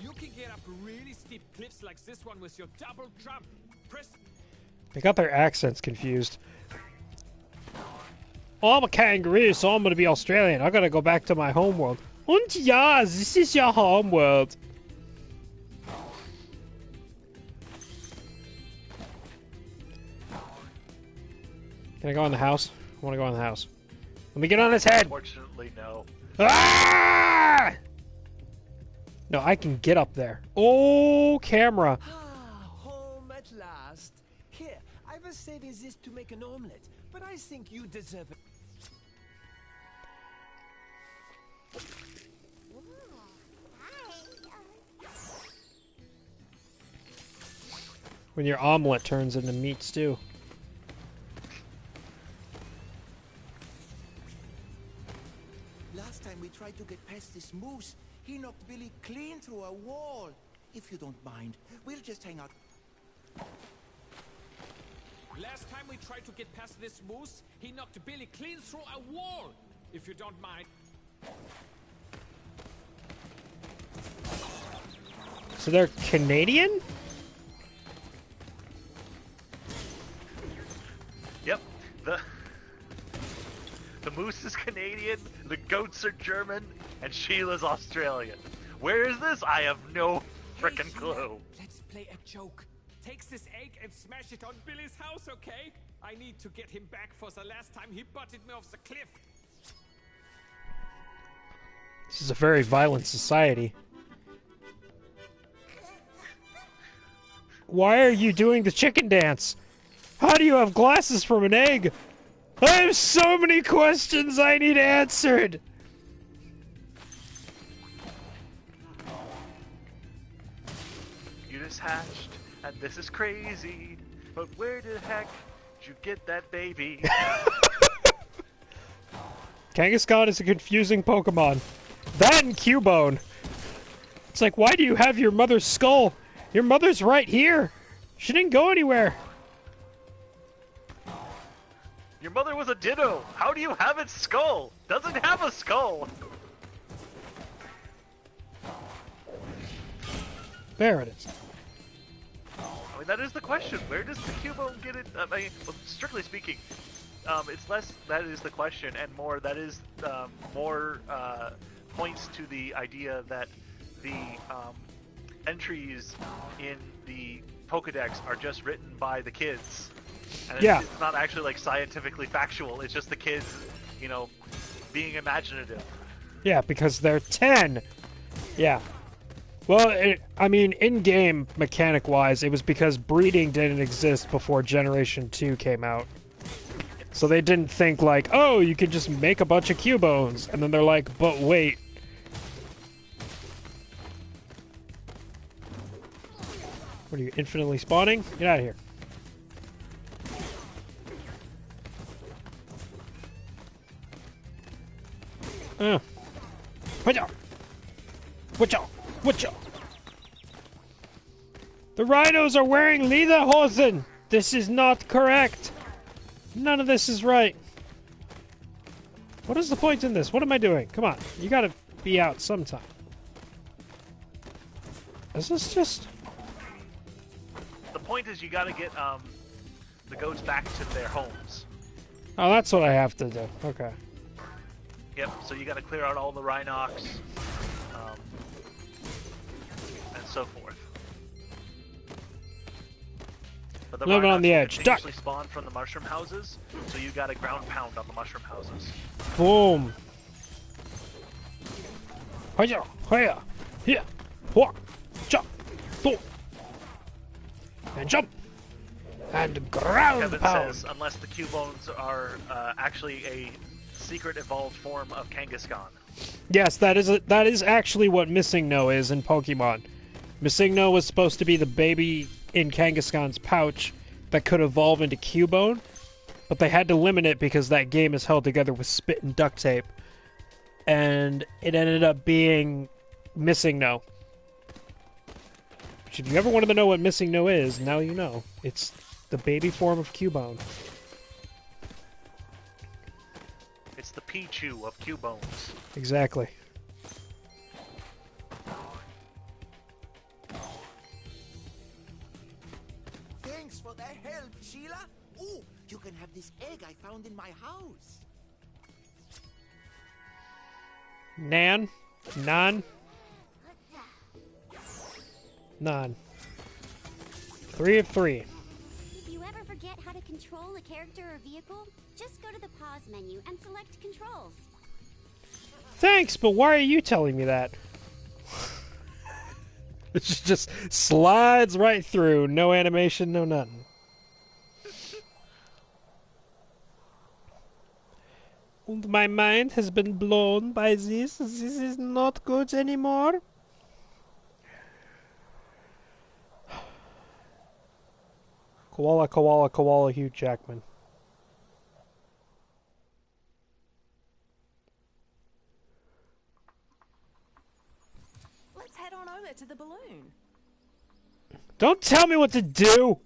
You can get up really steep cliffs like this one with your double jump. Press. They got their accents confused. I'm a kangaroo, so I'm gonna be Australian. I gotta go back to my homeworld. Und ja, this is your homeworld. Can I go in the house? I want to go in the house. Let me get on his head. Unfortunately, no. Ah! No, I can get up there. Oh, camera. Ah, home at last. Here, I was saving this to make an omelette, but I think you deserve it. When your omelet turns into meat stew. Last time we tried to get past this moose, he knocked Billy clean through a wall. If you don't mind, we'll just hang out. Last time we tried to get past this moose, he knocked Billy clean through a wall. If you don't mind. So they're Canadian? Yep. The moose is Canadian, the goats are German, and Sheila's Australian. Where is this? I have no frickin' clue. Let's play a joke. Takes this egg and smash it on Billy's house, okay? I need to get him back for the last time he butted me off the cliff. This is a very violent society. Why are you doing the chicken dance? How do you have glasses from an egg? I have so many questions I need answered! You just hatched, and this is crazy. But where the heck did you get that baby? Kangaskhan is a confusing Pokemon. That and Cubone. It's like, why do you have your mother's skull? Your mother's right here. She didn't go anywhere. Your mother was a Ditto. How do you have its skull? Doesn't have a skull. There it is. I mean, that is the question. Where does the Cubone get it? I mean, well, strictly speaking, it's less that is the question, and more that is more points to the idea that the entries in the Pokedex are just written by the kids. And Yeah. it's not actually like scientifically factual. It's just the kids, you know, being imaginative. Yeah, because they're 10. Yeah. Well, I mean, in-game mechanic-wise, it was because breeding didn't exist before Generation 2 came out. So they didn't think like, oh, you could just make a bunch of Cubones. And then they're like, but wait. What are you, infinitely spawning? Get out of here. Watch out! The rhinos are wearing lederhosen! This is not correct! None of this is right. What is the point in this? What am I doing? Come on, you gotta be out sometime. Is this just... The point is you gotta get the goats back to their homes. Oh, that's what I have to do. Okay. Yep, so you gotta clear out all the Rhinox, and so forth. But the Living on Rhinox the edge. Duck! continuously spawn from the mushroom houses, so you gotta ground pound on the mushroom houses. Boom! Hiya! Hiya! Here! Hua! Jump! Boom! And jump! And ground Kevin pound! says, unless the Cubones are actually a secret evolved form of Kangaskhan. Yes, that is actually what Missing No is in Pokemon. Missing No was supposed to be the baby in Kangaskhan's pouch that could evolve into Cubone, but they had to limit it because that game is held together with spit and duct tape. And it ended up being Missing No. Which if you ever wanted to know what Missing No is, now you know. It's the baby form of Cubone. It's the Pichu of Cubones. Exactly. Thanks for the help, Sheila. Ooh, you can have this egg I found in my house. Nan? None? None. 3 of 3. If you ever forget how to control a character or vehicle, just go to the pause menu and select controls. Thanks, but why are you telling me that? It just slides right through. No animation, no nothing. And my mind has been blown by this. This is not good anymore. Koala, koala, koala, Hugh Jackman. Let's head on over to the balloon. Don't tell me what to do!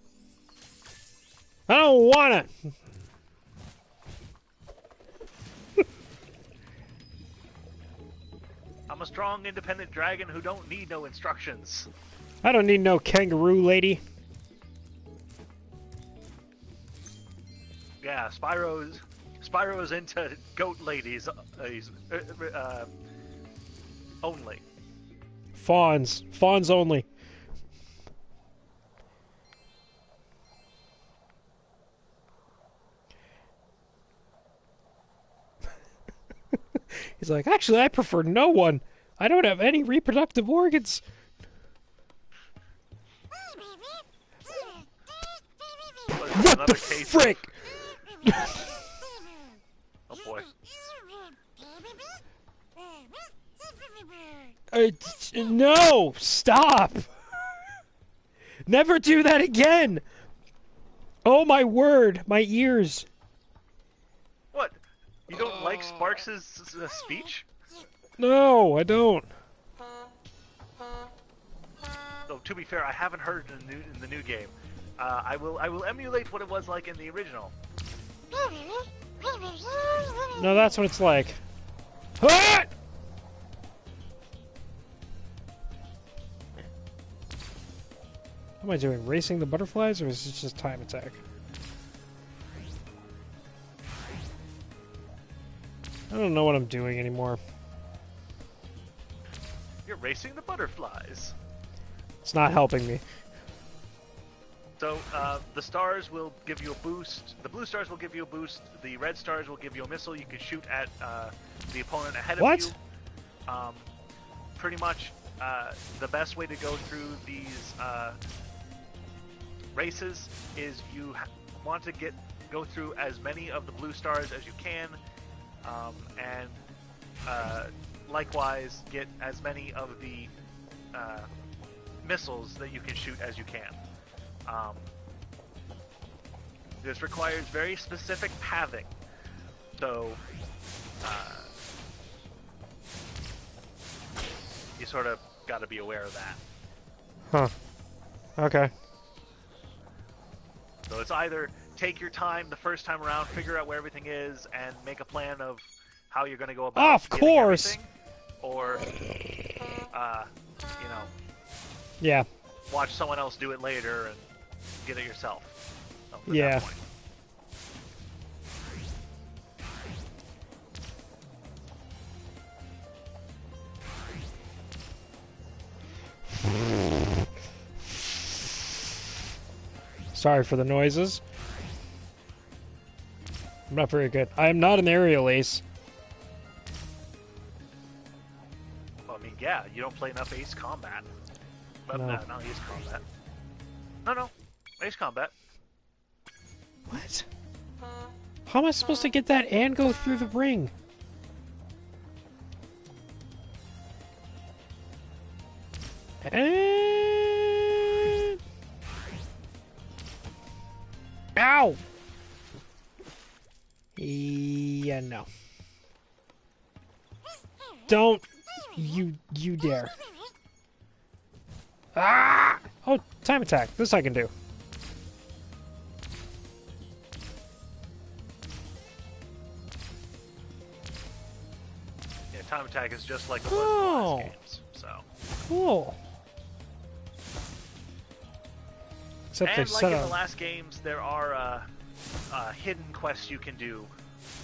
I don't wanna! I'm a strong, independent dragon who don't need no instructions. I don't need no kangaroo lady. Yeah, Spyro's into goat ladies only. Fawns. Fawns only. He's like, actually, I prefer no one. I don't have any reproductive organs. What the frick? Oh boy. No! Stop! Never do that again! Oh my word! My ears! What? You don't like Sparks' speech? No, I don't. Though, to be fair, I haven't heard it in the new game. I will emulate what it was like in the original. No, that's what it's like. Ah! What am I doing? Racing the butterflies, or is this just time attack? I don't know what I'm doing anymore. You're racing the butterflies. It's not helping me. So, the stars will give you a boost. The blue stars will give you a boost. The red stars will give you a missile. You can shoot at the opponent ahead of you. Pretty much, the best way to go through these races is you want to go through as many of the blue stars as you can, and likewise get as many of the missiles that you can shoot as you can. This requires very specific pathing, so you sort of got to be aware of that. Huh. Okay. So it's either take your time the first time around, figure out where everything is, and make a plan of how you're going to go about of course, or yeah, watch someone else do it later and get it yourself. Yeah. Sorry for the noises. I'm not very good. I am not an aerial ace. Well, I mean, yeah, you don't play enough Ace Combat. But No. no, not Ace Combat. No, Ace Combat. What? How am I supposed to get that and go through the ring? And... Ow! Yeah, no. Don't you dare. Ah! Oh, time attack. This I can do. Yeah, time attack is just like it was in the last games. So. Cool. Except And they like set in up. the last games, there are hidden quests you can do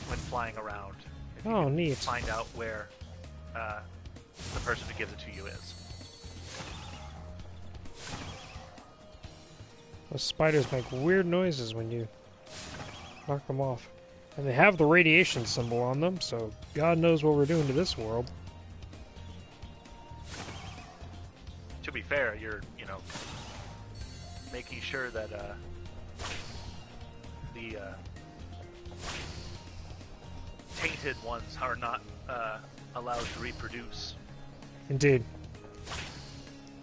when flying around. If you Oh, can neat. Find out where the person who gives it to you is. Those spiders make weird noises when you knock them off. And they have the radiation symbol on them, so God knows what we're doing to this world. To be fair, you're, making sure that the tainted ones are not allowed to reproduce. Indeed.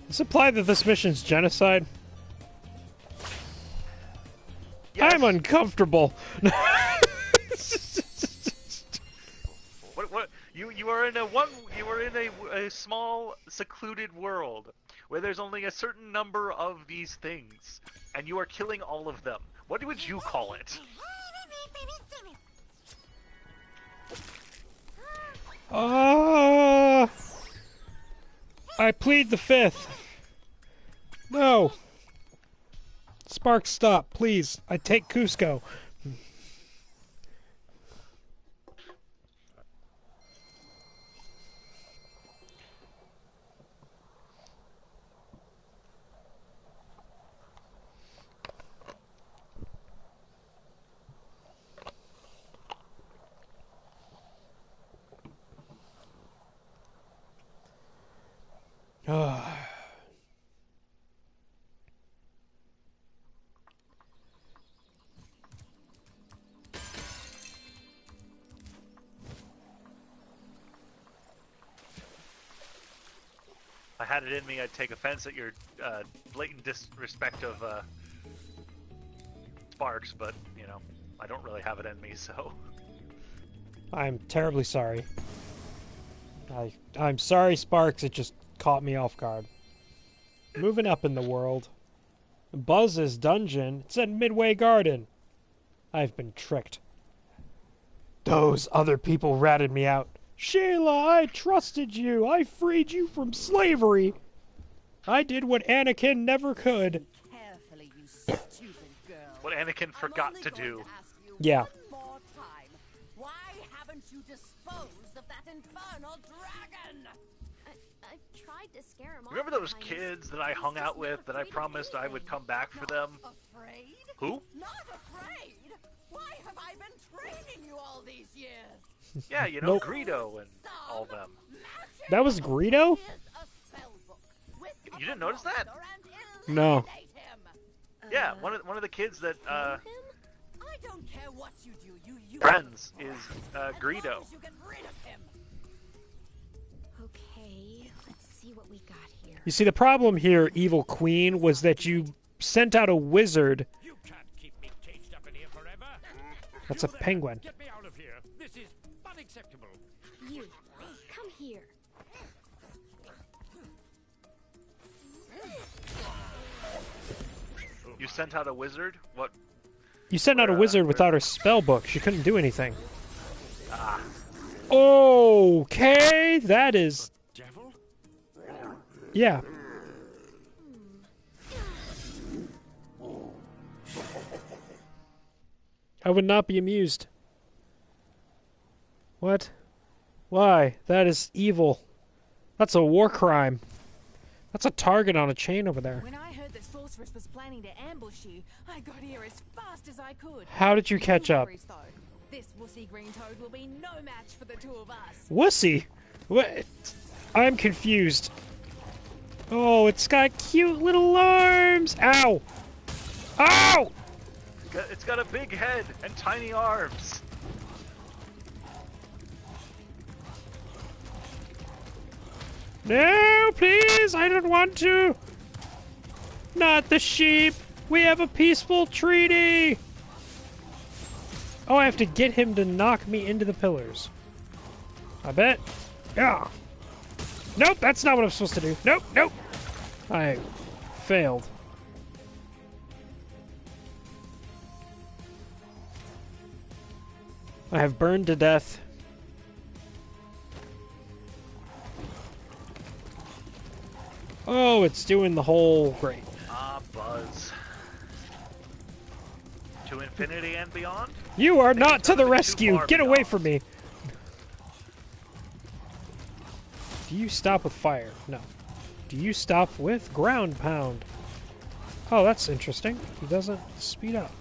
Does it imply that this mission's genocide? Yes. I'm uncomfortable. What? You are in a small secluded world where there's only a certain number of these things, and you are killing all of them. What would you call it? I plead the fifth. No. Sparks, stop, please. I take Cusco. If I had it in me, I'd take offense at your blatant disrespect of Sparks, but, I don't really have it in me, so... I'm terribly sorry. I'm sorry, Sparks, it just caught me off guard. Moving up in the world. Buzz's dungeon. It said Midway Garden. I've been tricked. Those other people ratted me out. Sheila, I trusted you. I freed you from slavery. I did what Anakin never could. Carefully, you stupid girl. What Anakin forgot to do. Yeah. One more time. Why haven't you disposed of that infernal dragon? I tried to scare him off. Remember those kids that I hung out with that I promised I would come back for them? Afraid? Who? Not afraid? Why have I been training you all these years? Yeah, Nope. Greedo and all them. That was Greedo? You didn't notice that? No. Yeah, one of the kids that I don't care what you do. You friends is Greedo. you get rid of him. Okay, let's see what we got here. You see, the problem here, Evil Queen, was that you sent out a wizard. You can't keep me caged up in here forever. That's a penguin. Get me out of here. This is unacceptable. You, come here. You sent out a wizard? What? You sent out a wizard without her spell book. She couldn't do anything. Ah. Okay, that is... Devil? Yeah. I would not be amused. What? Why? That is evil. That's a war crime. That's a target on a chain over there. When I heard that Sorceress was planning to ambush you, I got here as fast as I could. How did you catch No up? worries, though. This wussy green toad will be no match for the two of us. Wussy? What? I'm confused. Oh, it's got cute little arms. Ow! Ow! It's got a big head and tiny arms. No, please, I don't want to. Not the sheep. We have a peaceful treaty. Oh, I have to get him to knock me into the pillars. I bet. Yeah. Nope, that's not what I'm supposed to do. Nope, nope. I failed. I have burned to death. Oh, it's doing the whole... Great. Ah, Buzz. To infinity and beyond? You are not to the Too rescue! far Get away beyond. from me! Do you stop with fire? No. Do you stop with ground pound? Oh, that's interesting. He doesn't speed up.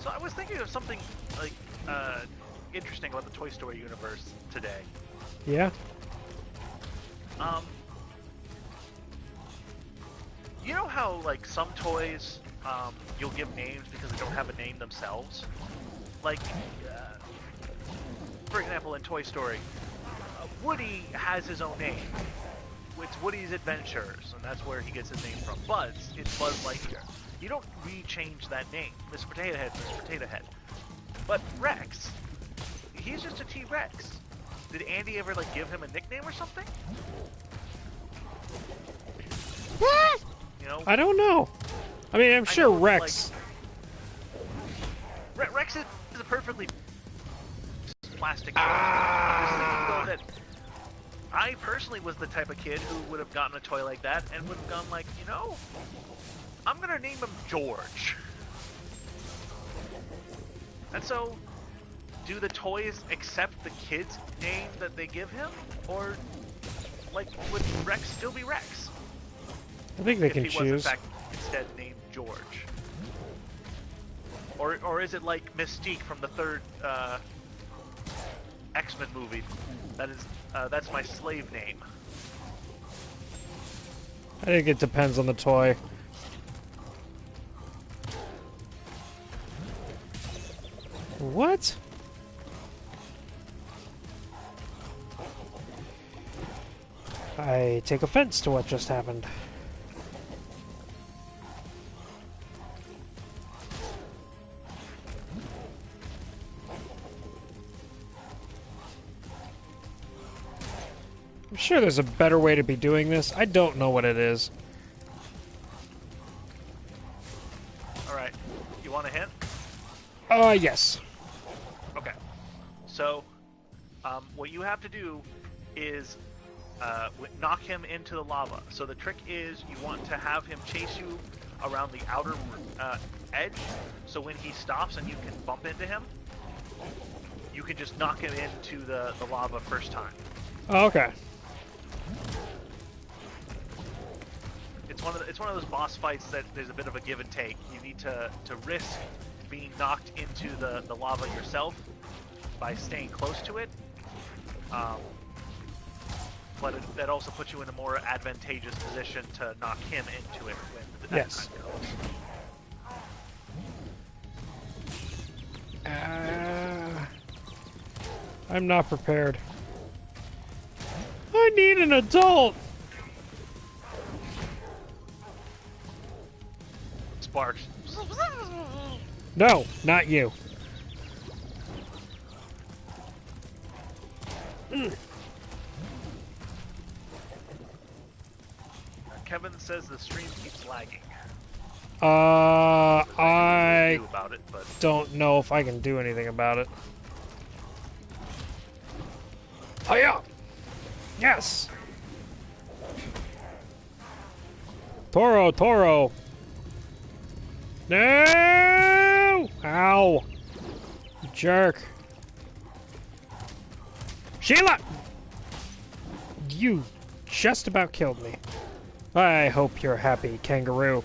So I was thinking of something like interesting about the Toy Story universe today. Yeah? You know how like some toys you'll give names because they don't have a name themselves? Like, for example, in Toy Story, Woody has his own name. It's Woody's Adventures, and that's where he gets his name from. Buzz, it's Buzz Lightyear. You don't re-change that name. Mr. Potato Head, Mr. Potato Head. But Rex, he's just a T-Rex. Did Andy ever, like, give him a nickname or something? You know? I don't know. I mean, I'm sure Rex... Like, Rex is a perfectly plastic toy. Just thinking, though, that I personally was the type of kid who would have gotten a toy like that and would have gone like, you know, I'm gonna name him George. And so, do the toys accept the kid's name that they give him? Or, like, would Rex still be Rex? I think they if can he choose. was, in fact, instead named George. Or is it like Mystique from the third X-Men movie? That's my slave name. I think it depends on the toy. What? I take offense to what just happened. I'm sure there's a better way to be doing this. I don't know what it is. Alright, you want a hint? Yes. Okay. So, what you have to do is knock him into the lava. So the trick is you want to have him chase you around the outer edge, so when he stops and you can bump into him, you can just knock him into the lava first time. Oh, okay. It's one of those boss fights that there's a bit of a give and take. You need to risk being knocked into the lava yourself by staying close to it. But that also puts you in a more advantageous position to knock him into it when the time comes. I'm not prepared. I need an adult! Sparks. No, not you. Kevin says the stream keeps lagging. I do about it, but don't know if I can do anything about it. Hiya! Yes! Toro, Toro! No! Ow! You jerk. Sheila! You just about killed me. I hope you're happy, kangaroo.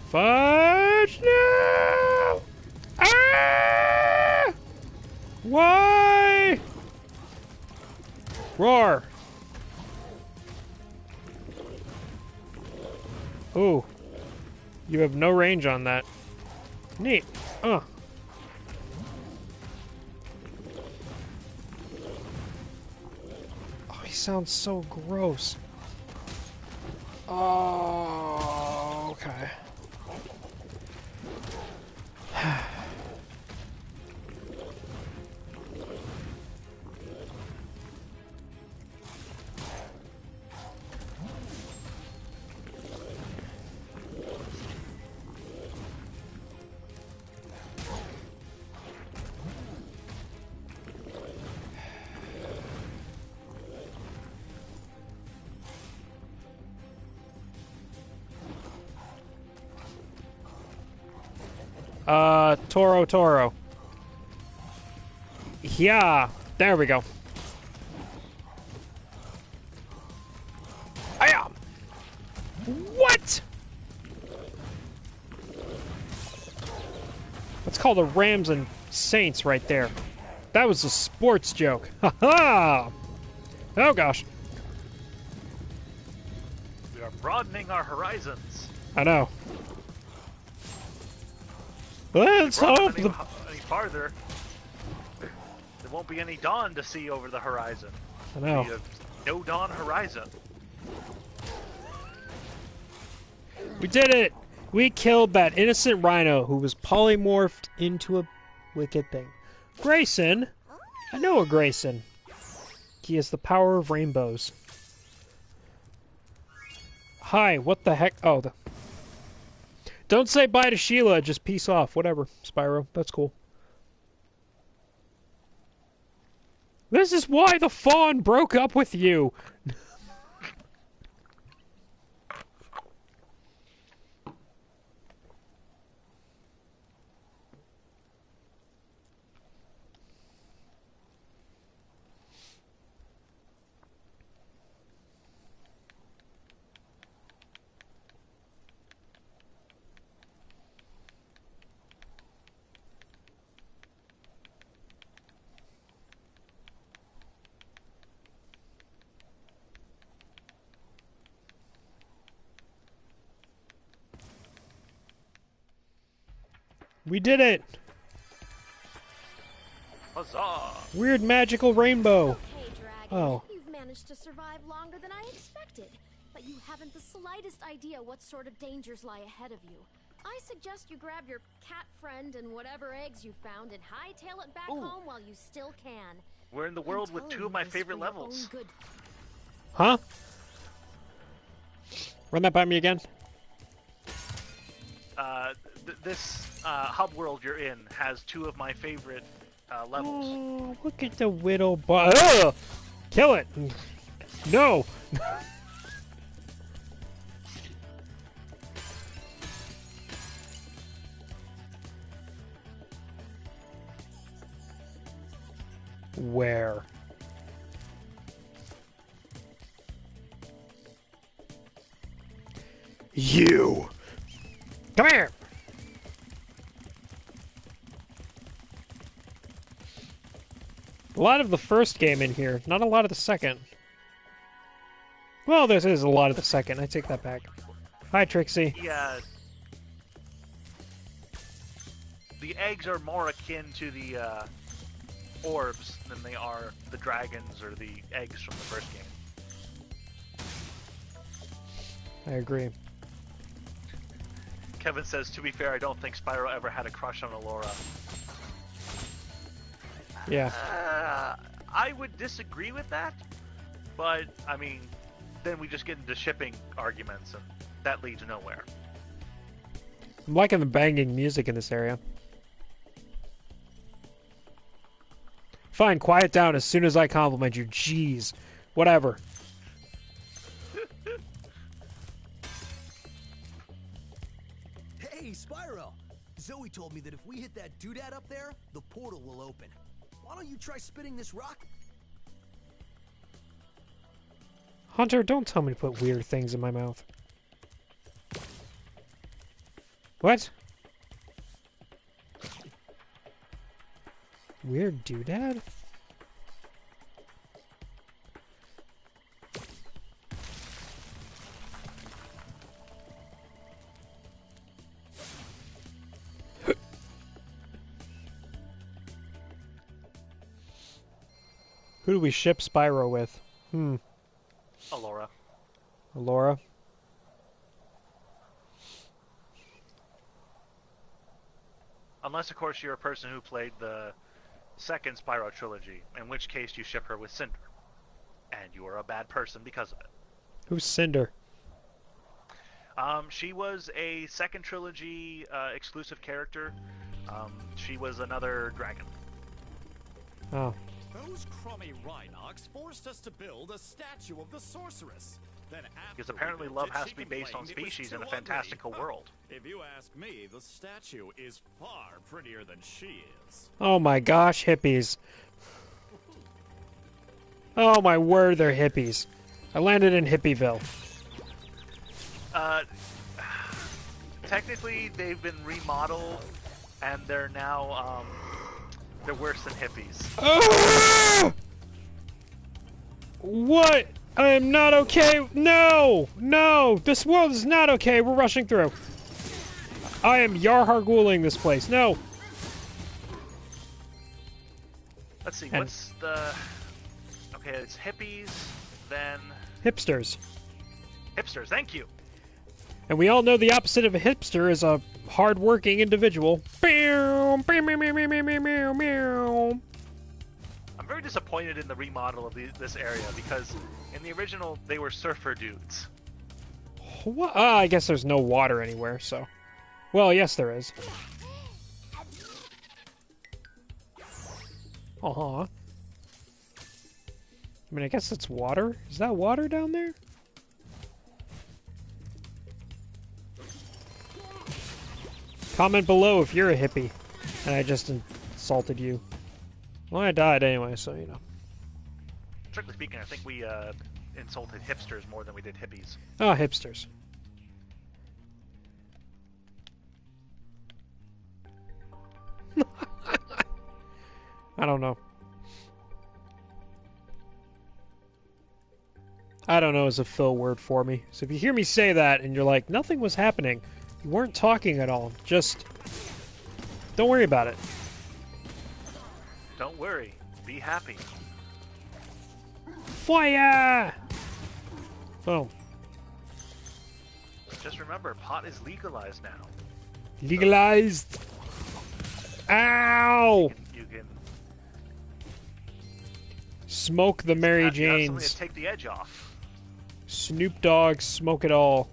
Fudge! No! Ah! Why? Roar! Ooh. You have no range on that. Neat. Oh, he sounds so gross. Oh, okay. Toro, Toro. Yeah, there we go. Aya! What? That's called the Rams and Saints right there. That was a sports joke. Ha ha! Oh gosh. We are broadening our horizons. I know. Let's hope any farther, there won't be any dawn to see over the horizon. I know. We have no dawn horizon. We did it! We killed that innocent rhino who was polymorphed into a wicked thing. Grayson! I know a Grayson. He has the power of rainbows. Hi, what the heck? Oh, don't say bye to Sheila, just peace off. Whatever, Spyro. That's cool. This is why the fawn broke up with you! We did it! Huzzah! Weird magical rainbow. Okay, Dragon. Oh. You've managed to survive longer than I expected, but you haven't the slightest idea what sort of dangers lie ahead of you. I suggest you grab your cat friend and whatever eggs you found and hightail it back home while you still can. We're in the world with two of my favorite levels. Huh? Run that by me again. This hub world you're in has two of my favorite levels. Oh, look at the whittle ugh! Kill it! No! Where? You! Come here! A lot of the first game in here, not a lot of the second. Well, this is a lot of the second, I take that back. Hi, Trixie. Yeah. The eggs are more akin to the orbs than they are the dragons or the eggs from the first game. I agree. Kevin says, to be fair, I don't think Spyro ever had a crush on Allura. Yeah. I would disagree with that, but, I mean, then we just get into shipping arguments, and that leads nowhere. I'm liking the banging music in this area. Fine, quiet down as soon as I compliment you. Jeez. Whatever. Hey, Spyro! Zoe told me that if we hit that doodad up there, the portal will open. Why don't you try spitting this rock? Hunter, don't tell me to put weird things in my mouth. What? Weird doodad? Who do we ship Spyro with? Allura. Allura? Unless, of course, you're a person who played the second Spyro trilogy, in which case you ship her with Cinder. And you are a bad person because of it. Who's Cinder? She was a second trilogy exclusive character. She was another dragon. Oh. Those crummy Rhinox forced us to build a statue of the sorceress. Then because apparently love has to be based on species in a fantastical world. If you ask me, the statue is far prettier than she is. Oh my gosh, hippies. Oh my word, they're hippies. I landed in Hippieville. Technically, they've been remodeled, and they're now, they're worse than hippies. Ah! What? I am not okay. No! No! This world is not okay. We're rushing through. I am Yarharguling this place. No! Let's see, what's the... Okay, it's hippies, then... Hipsters. Hipsters, thank you! And we all know the opposite of a hipster is a hard-working individual. I'm very disappointed in the remodel of this area, because in the original, they were surfer dudes. What? I guess there's no water anywhere, so... Well, yes, there is. Uh-huh. I mean, I guess it's water. Is that water down there? Comment below if you're a hippie and I just insulted you. Well, I died anyway, so you know. Strictly speaking, I think we insulted hipsters more than we did hippies. Oh, hipsters. I don't know. I don't know is a fill word for me. So if you hear me say that and you're like, nothing was happening, you weren't talking at all, just don't worry about it. Don't worry. Be happy. Fire! Boom. Just remember, pot is legalized now. Legalized! Ow! You can smoke the Mary you have something Janes. to take the edge off. Snoop Dogg, smoke it all.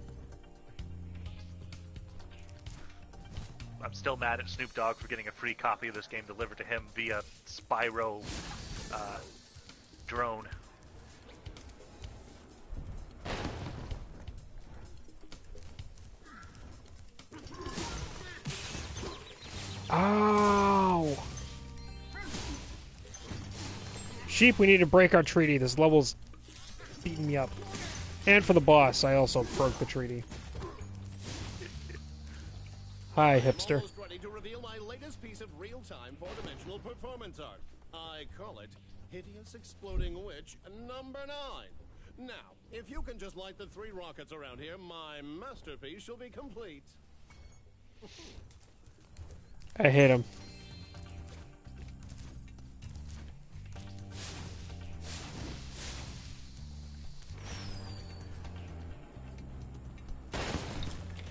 I'm still mad at Snoop Dogg for getting a free copy of this game delivered to him via Spyro drone. Ow! Sheep, we need to break our treaty. This level's beating me up. And for the boss, I also broke the treaty. Hi, hipster. I'm almost ready to reveal my latest piece of real-time four-dimensional performance art. I call it Hideous Exploding Witch number 9. Now, if you can just light the 3 rockets around here, my masterpiece shall be complete. I hate him.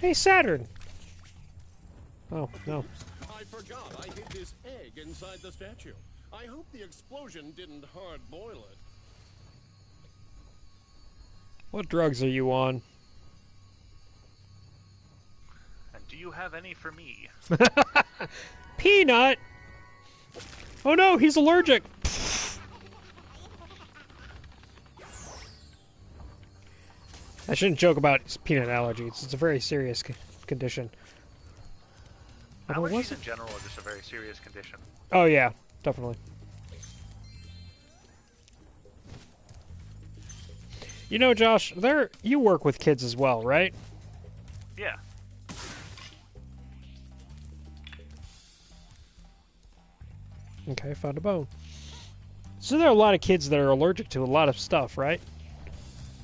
Hey, Saturn! Oh, no. I forgot I hid this egg inside the statue. I hope the explosion didn't hard boil it. What drugs are you on? And do you have any for me? Peanut! Oh no, he's allergic! I shouldn't joke about peanut allergies. It's a very serious condition. Allergies in general are just a very serious condition. Oh yeah, definitely. You know, Josh, you work with kids as well, right? Yeah. Okay, found a bone. So there are a lot of kids that are allergic to a lot of stuff, right?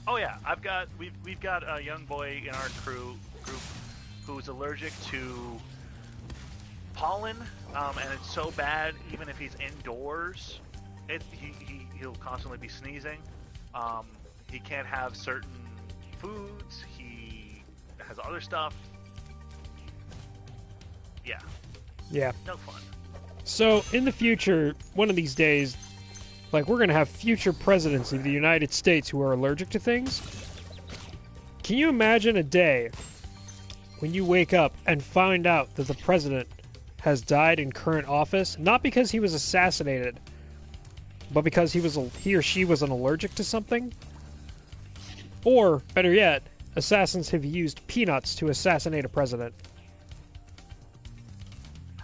Oh yeah, we've got a young boy in our group who's allergic to pollen, and it's so bad even if he's indoors, he'll constantly be sneezing. He can't have certain foods. He has other stuff. Yeah. Yeah. No fun. So in the future, one of these days, like, we're gonna have future presidents of the United States who are allergic to things. Can you imagine a day when you wake up and find out that the president has died in current office, not because he was assassinated, but because he or she was an allergic to something? Or, better yet, assassins have used peanuts to assassinate a president.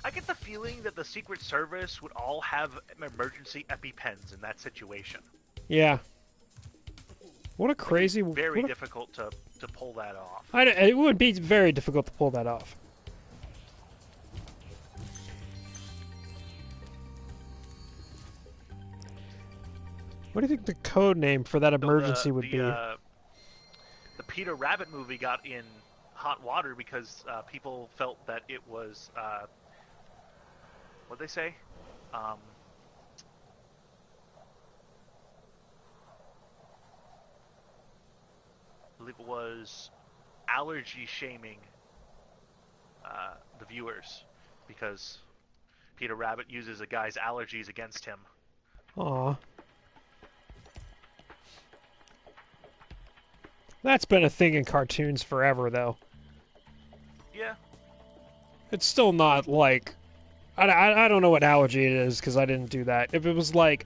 I get the feeling that the Secret Service would all have emergency EpiPens in that situation. Yeah. What a crazy... Very what a- difficult to pull that off. It would be very difficult to pull that off. What do you think the code name for that emergency would be? The Peter Rabbit movie got in hot water because people felt that it was what'd they say? I believe it was allergy shaming the viewers because Peter Rabbit uses a guy's allergies against him. Aw. That's been a thing in cartoons forever, though. Yeah. It's still not like... I don't know what allergy it is, because I didn't do that. If it was like...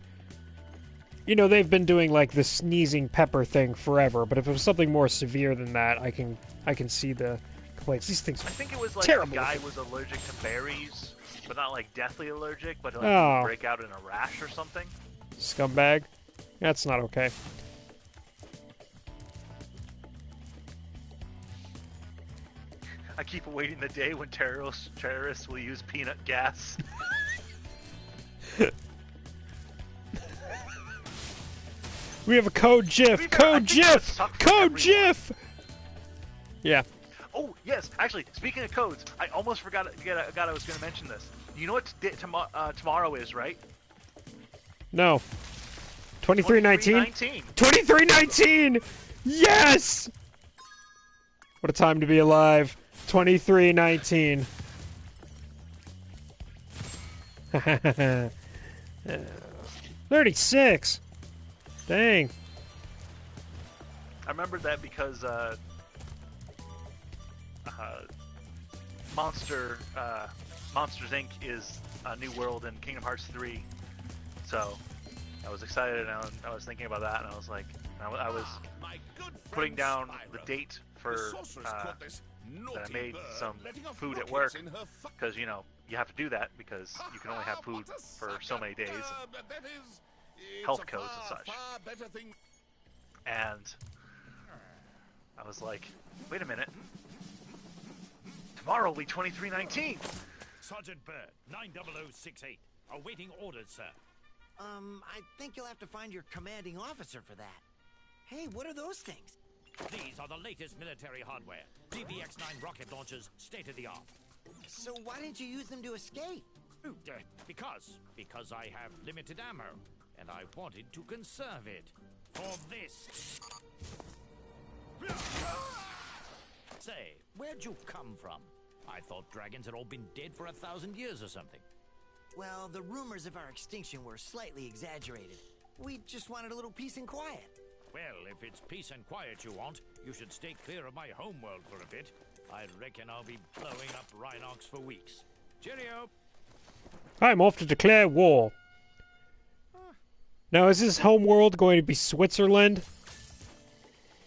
You know, they've been doing, like, the sneezing pepper thing forever, but if it was something more severe than that, I can see the complaints. These things are I think it was like terrible. the guy was allergic to berries, but not like deathly allergic, but like Oh. break out in a rash or something. Scumbag. That's not okay. I keep awaiting the day when terrorists will use peanut gas. We have a code GIF! Code GIF! Code GIF! Yeah. Oh, yes. Actually, speaking of codes, I almost forgot I was going to mention this. You know what tomorrow is, right? No. 2319? 2319. 2319! Yes! What a time to be alive. 2319. 36! Dang. I remember that because Monsters Inc. is a new world in Kingdom Hearts 3, so I was excited and I was thinking about that and I was like, I was putting down the date for that I made some food at work because you know you have to do that because you can only have food for so many days, health codes and such. And I was like, wait a minute. Tomorrow will be 2319. Sergeant Bird, 90068. Awaiting orders, sir. I think you'll have to find your commanding officer for that. Hey, what are those things? These are the latest military hardware. DBX-9 rocket launchers, state of the art. So why didn't you use them to escape? Because I have limited ammo, and I wanted to conserve it for this. Say, where'd you come from? I thought dragons had all been dead for 1,000 years or something. Well, the rumors of our extinction were slightly exaggerated. We just wanted a little peace and quiet. Well, if it's peace and quiet you want, you should stay clear of my homeworld for a bit. I reckon I'll be blowing up Rhinox for weeks. Cheerio! I'm off to declare war. Now, is this homeworld going to be Switzerland?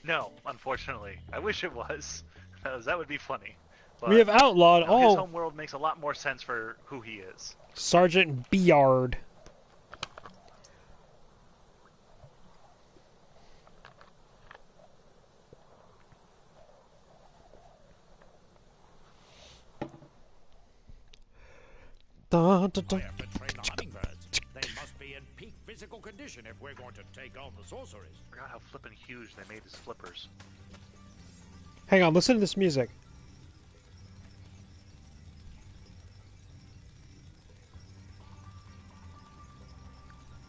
No, unfortunately. I wish it was. That would be funny. But, We have outlawed no, all... His homeworld makes a lot more sense for who he is. Sergeant Biard. Dun, dun, dun. I have to train the hummingbirds. They must be in peak physical condition if we're going to take on the sorceries. I forgot how flippin' huge they made his flippers. Hang on, listen to this music.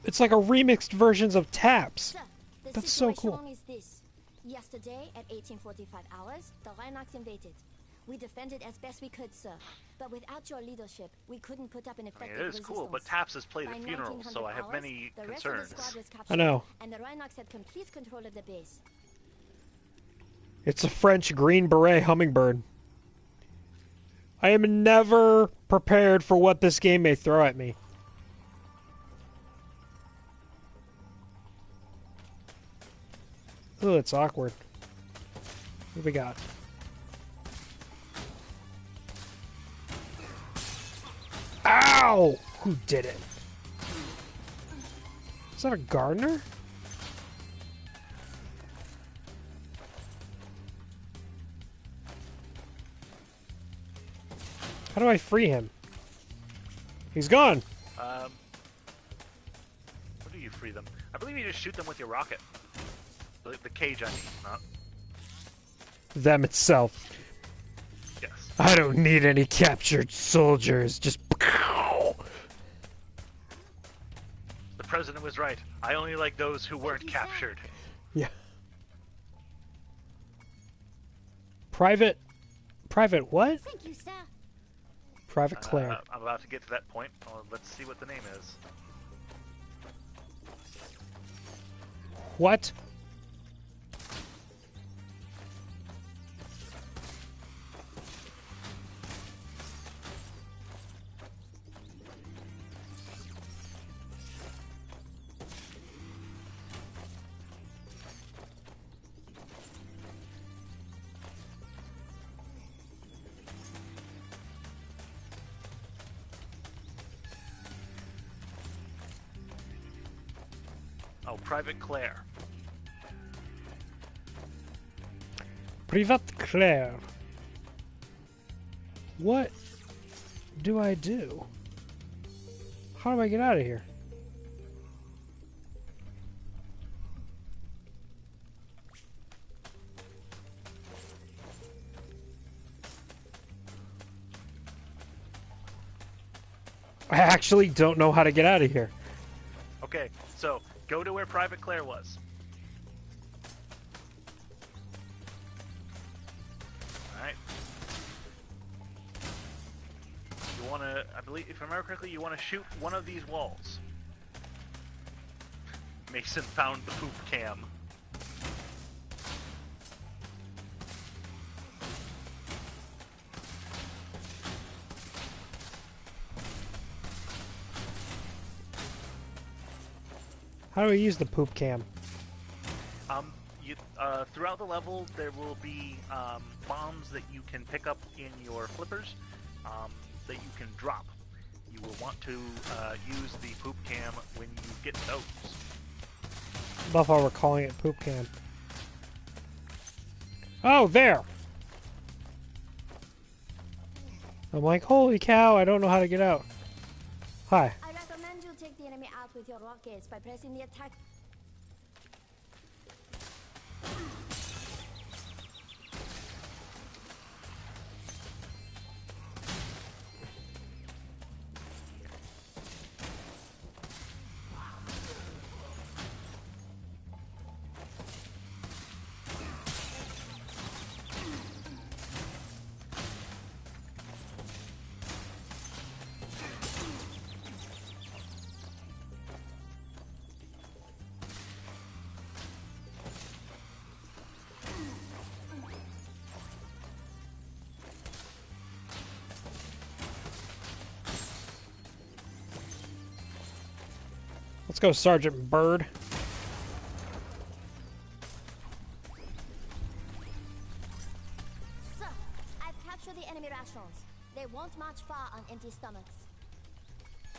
It's like a remixed versions of Taps. Sir, the That's so situation cool. is this. Yesterday at 1845 hours, the Rhinox invaded. We defended as best we could, sir. But without your leadership, we couldn't put up an I effective mean, it is cool, but resistance. Taps has played By at funerals, so I have 1900 many hours, the rest of the concerns. squad was I captured, know. And the Rhinox had complete control of the base. It's a French Green Beret hummingbird. I am never prepared for what this game may throw at me. Oh, it's awkward. What do we got? Ow! Who did it? Is that a gardener? How do I free him? He's gone. How do you free them? I believe you just shoot them with your rocket. The cage, I mean, not. Them itself. Yes. I don't need any captured soldiers. Just. The president was right. I only like those who weren't captured. Yeah. Private what? Thank you, sir. Private Claire. I'm about to get to that point. Let's see what the name is. What? Oh, Private Claire. Private Claire. What do I do? How do I get out of here? I actually don't know how to get out of here. Okay, so go to where Private Claire was. Alright. You wanna, I believe, if I remember correctly, you wanna shoot one of these walls. Mason found the poop cam. How do I use the poop cam? Throughout the level, there will be bombs that you can pick up in your flippers that you can drop. You will want to use the poop cam when you get those. Love how we're calling it poop cam. Oh, there! I'm like, holy cow, I don't know how to get out. Hi. I recommend you take the enemy out with your rockets by pressing the attack. Let's go, Sergeant Bird. Sir, I've captured the enemy rations. They won't march far on empty stomachs.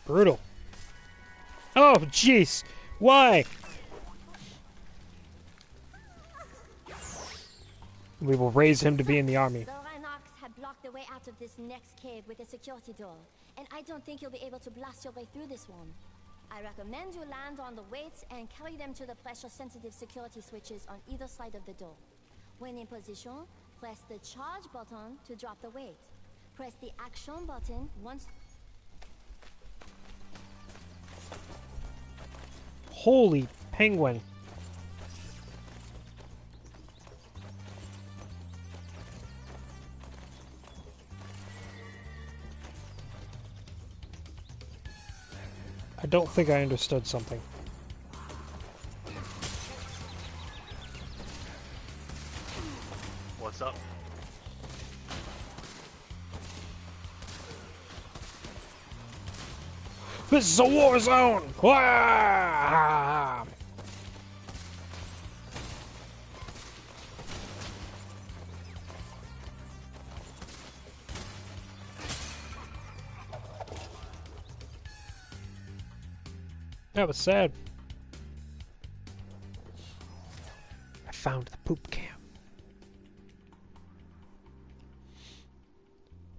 Brutal. Oh, jeez. Why? We will raise him to be in the army. The Rhinox have blocked the way out of this next cave with a security door, and I don't think you'll be able to blast your way through this one. I recommend you land on the weights and carry them to the pressure-sensitive security switches on either side of the door. When in position, press the charge button to drop the weight. Press the action button once... Holy penguin. I don't think I understood something. What's up? This is a war zone! Wah! That was sad. I found the poop cam.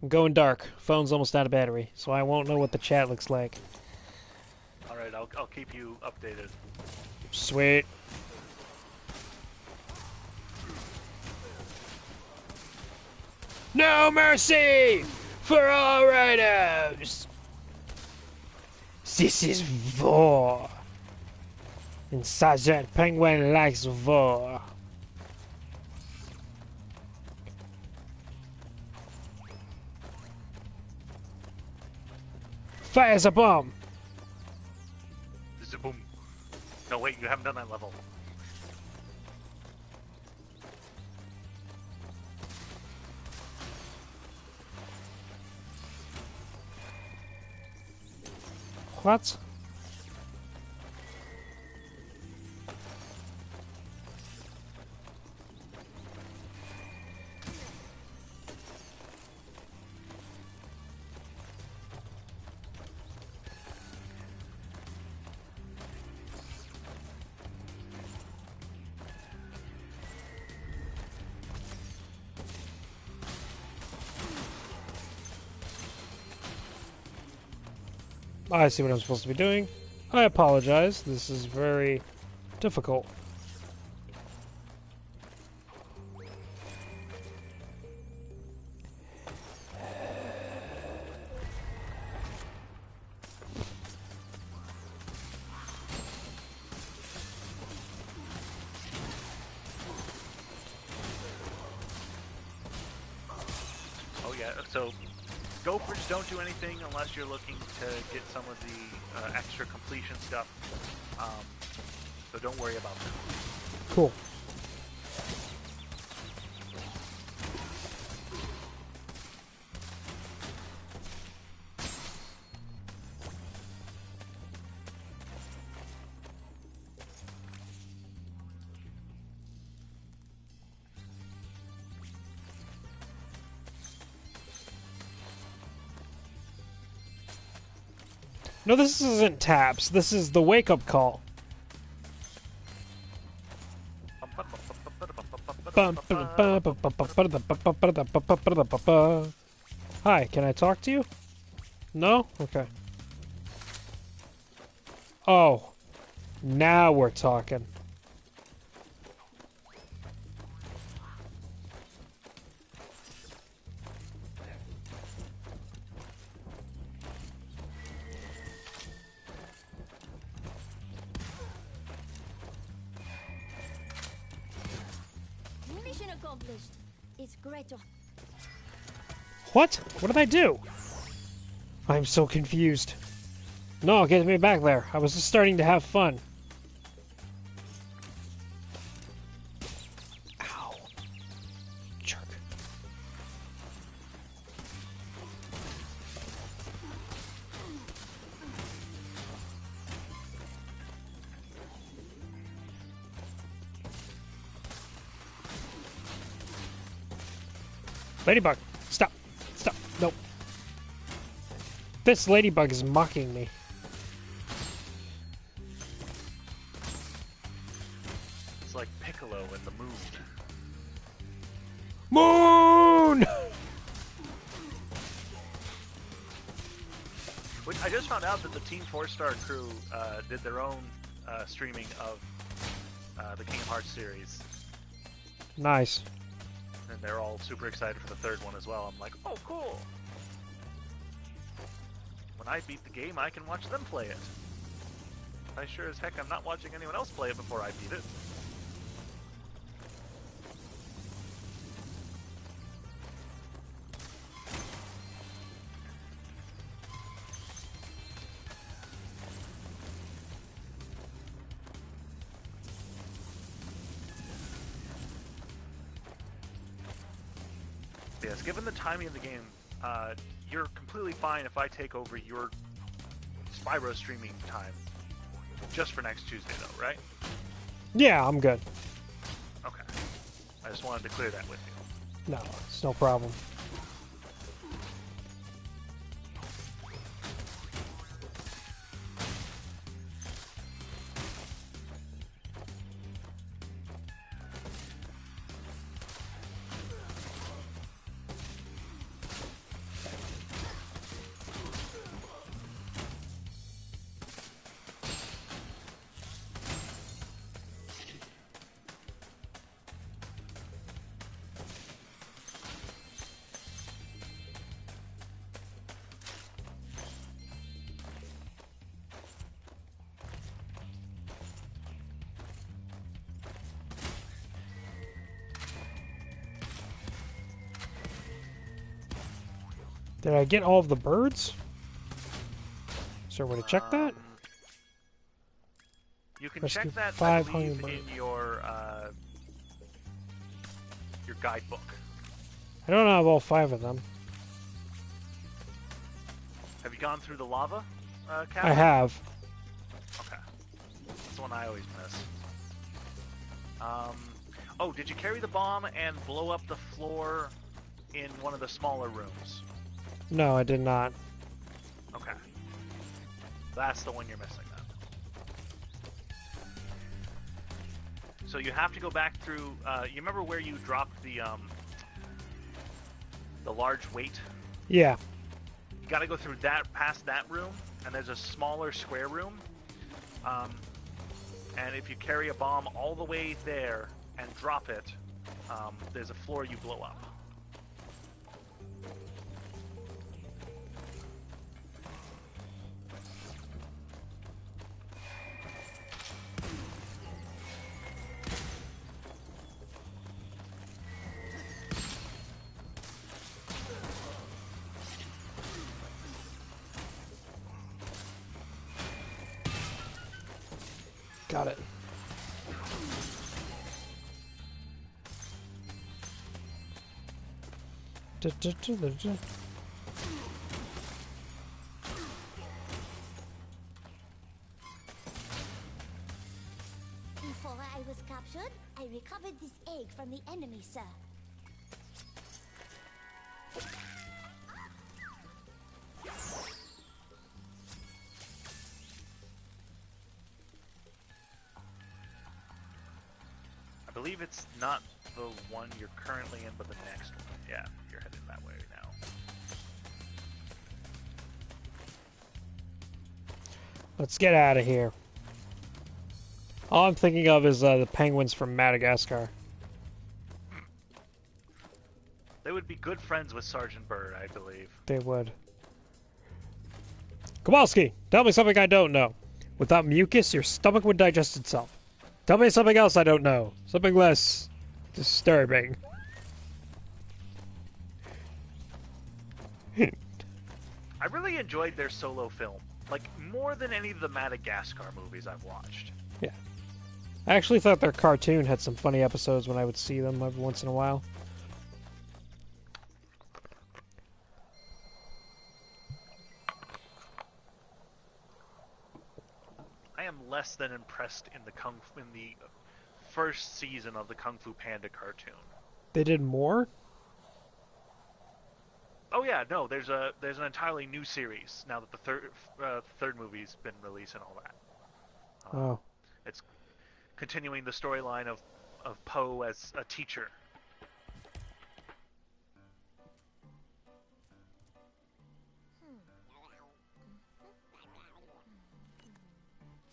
I'm going dark. Phone's almost out of battery, so I won't know what the chat looks like. Alright, I'll keep you updated. Sweet. No mercy for all rhinos! This is war. And Sergeant Penguin likes war. Fires a bomb! Boom. No, wait, you haven't done that level. What? I see what I'm supposed to be doing. I apologize. This is very difficult. Oh yeah, so Gophers don't do anything unless you're looking to get some of the extra completion stuff. So don't worry about that. Cool. No, this isn't taps. This is the wake-up call. Hi, can I talk to you? No? Okay. Oh. Now we're talking. Mission accomplished. It's great to... What? What did I do? I'm so confused. No, get me back there. I was just starting to have fun. Ow. Jerk. Ladybug, stop. Stop. Nope. This ladybug is mocking me. It's like Piccolo in the moon. Moon! Which I just found out that the Team 4-Star crew did their own streaming of the Kingdom Hearts series. Nice. And they're all super excited for the third one as well. I'm like, oh, cool. When I beat the game, I can watch them play it. I sure as heck I'm not watching anyone else play it before I beat it. Yes, given the timing of the game, you're completely fine if I take over your Spyro streaming time just for next Tuesday, though, right? Yeah, I'm good. Okay. I just wanted to clear that with you. No, it's no problem. Did I get all of the birds? Is there a way to check that? You can Rescue check that, I 5 believe, hummingbirds. in your guidebook. I don't have all 5 of them. Have you gone through the lava, Captain? I have. Okay. That's the one I always miss. Oh, did you carry the bomb and blow up the floor in one of the smaller rooms? No, I did not. Okay. That's the one you're missing then. So you have to go back through, you remember where you dropped the large weight? Yeah. You gotta go through that, past that room, and there's a smaller square room. And if you carry a bomb all the way there and drop it, there's a floor you blow up. Got it. Before I was captured, I recovered this egg from the enemy, sir. I believe it's not the one you're currently in, but the next one. Yeah, you're heading that way now. Let's get out of here. All I'm thinking of is the penguins from Madagascar. They would be good friends with Sergeant Bird, I believe. They would. Kowalski, tell me something I don't know. Without mucus, your stomach would digest itself. Tell me something else I don't know. Something less disturbing. I really enjoyed their solo film. Like, more than any of the Madagascar movies I've watched. Yeah. I actually thought their cartoon had some funny episodes when I would see them every once in a while. I am less than impressed in the first season of the Kung Fu Panda cartoon. They did more? Oh yeah, no, there's an entirely new series now that the third movie's been released and all that. Oh. It's continuing the storyline of Po as a teacher.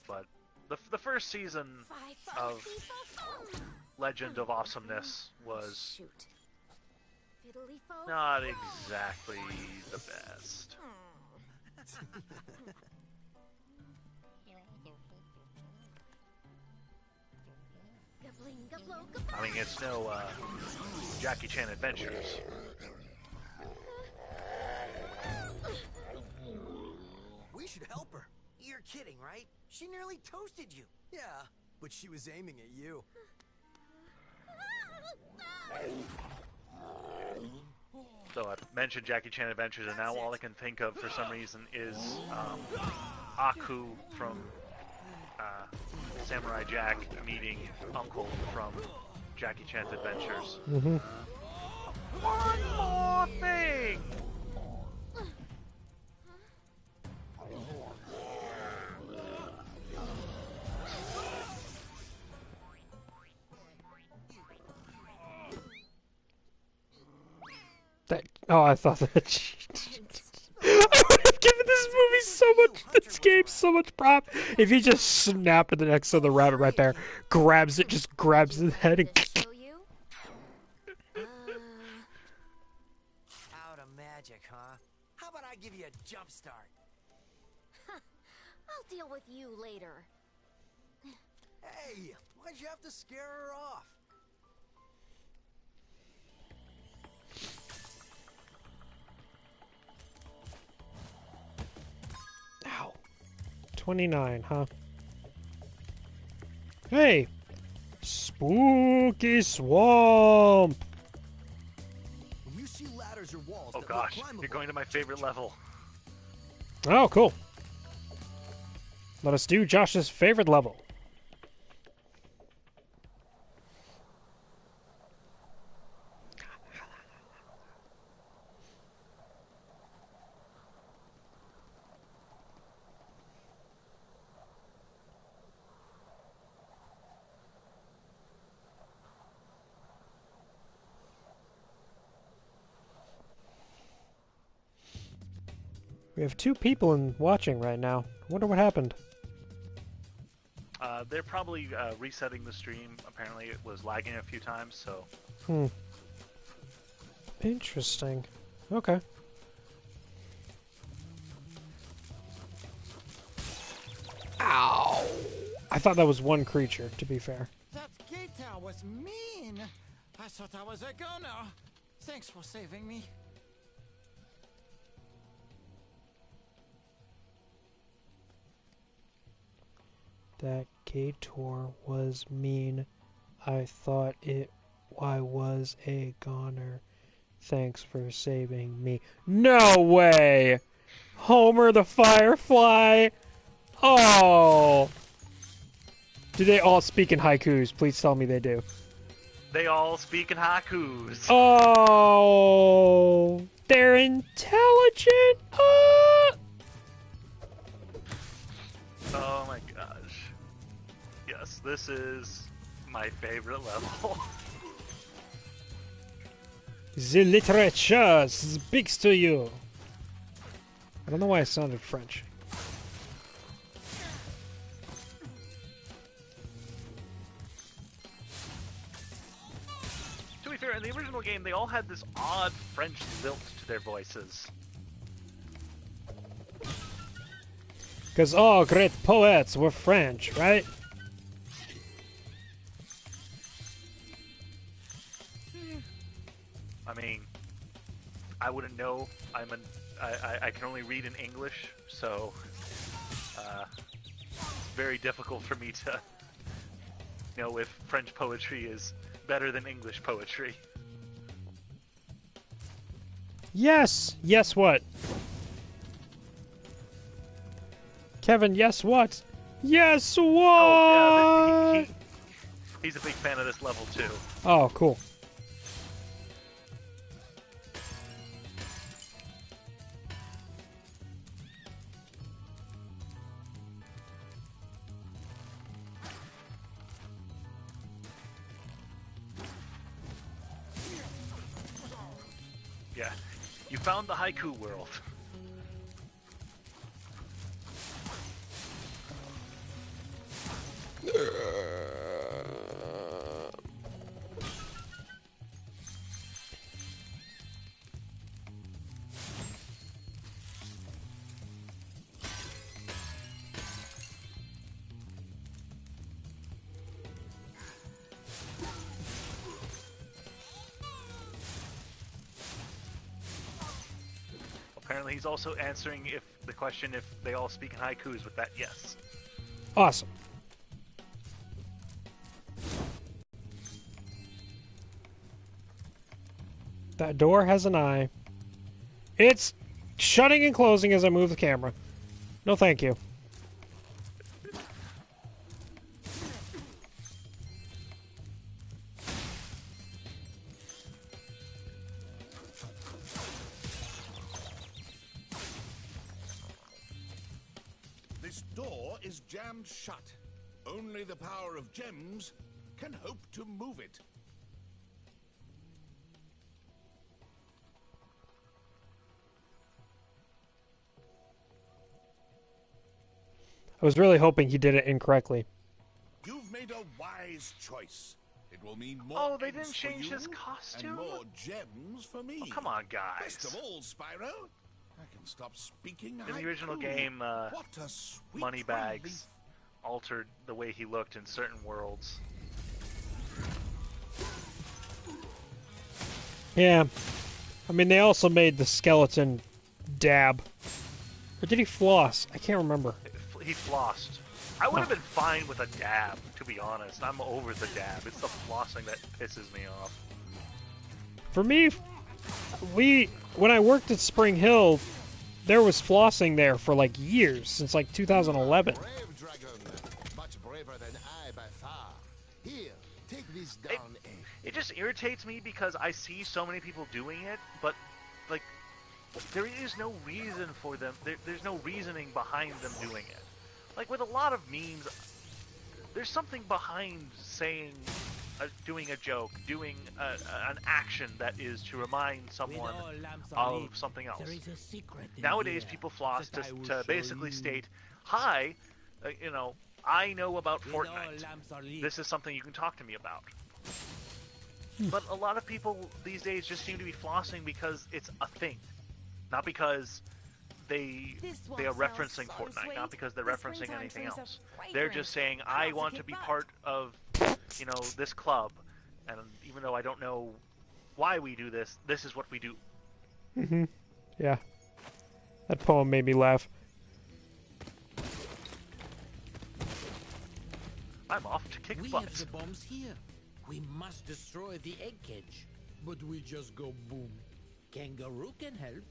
But the first season of Legend of Awesomeness was not exactly the best. I mean, it's no Jackie Chan Adventures. We should help her. You're kidding, right? She nearly toasted you. Yeah, but she was aiming at you. So I mentioned Jackie Chan Adventures, and now all I can think of for some reason is Aku from Samurai Jack meeting Uncle from Jackie Chan's Adventures. Mm-hmm. One more thing! Oh, I thought that. I would have given this game so much prop if he just snapped at the next to the rabbit right there, grabs it, just grabs his head and. Out of magic, huh? How about I give you a jump start? I'll deal with you later. Hey, why'd you have to scare her off? 29, huh? Hey! Spooky swamp! When you see ladders or walls Oh that look gosh, climbable, you're going to my favorite level. Oh, cool. Let us do Josh's favorite level. We have 2 people watching right now. I wonder what happened. They're probably resetting the stream. Apparently it was lagging a few times, so... Interesting. Okay. Ow! I thought that was one creature, to be fair. That guitar was mean. I thought I was a goner. Thanks for saving me. That Gator was mean. I thought I was a goner. Thanks for saving me. No way! Homer the Firefly! Oh! Do they all speak in haikus? Please tell me they do. They all speak in haikus. Oh! They're intelligent! Oh my gosh. Yes, this is my favorite level. The literature speaks to you. I don't know why I sounded French. To be fair, in the original game, they all had this odd French lilt to their voices. Because all great poets were French, right? I mean, I wouldn't know. I can only read in English, so it's very difficult for me to know if French poetry is better than English poetry. Yes! Yes what? Kevin, yes what? Yes what? Oh, yeah, he's a big fan of this level too. Oh, cool. Yeah, you found the haiku world. Apparently he's also answering the question if they all speak in haikus with that yes. Awesome. That door has an eye. It's shutting and closing as I move the camera. No thank you. This door is jammed shut. Only the power of gems can hope to move it. I was really hoping he did it incorrectly. You've made a wise choice. It will mean more. Oh, they eggs didn't for change you his costume? and more gems for me. Oh, come on, guys. Best of all, Spyro, I can stop speaking. In the original haiku. game, What a sweet Moneybags relief. altered the way he looked in certain worlds. Yeah. I mean, they also made the skeleton dab. Or did he floss? I can't remember. he flossed. I would have been fine with a dab, to be honest. I'm over the dab. It's the flossing that pisses me off. For me, when I worked at Spring Hill, there was flossing there for like years, since like 2011. Brave dragon, much braver than I by far. Here, take this down egg. It just irritates me because I see so many people doing it, but like there is no reason for them. There's no reasoning behind them doing it. Like with a lot of memes, there's something behind saying, doing a joke, doing an action that is to remind someone of something else. Nowadays, people floss to basically state, "Hi, you know, I know about Fortnite. This is something you can talk to me about." But a lot of people these days just seem to be flossing because it's a thing, not because they are referencing Fortnite, not because they're referencing anything else. They're just saying, "I want to be part of, you know, this club," and even though I don't know why we do this, this is what we do. Yeah. That poem made me laugh. I'm off to kick We butt. have the bombs here. We must destroy the egg cage. But we just go boom. Kangaroo can help.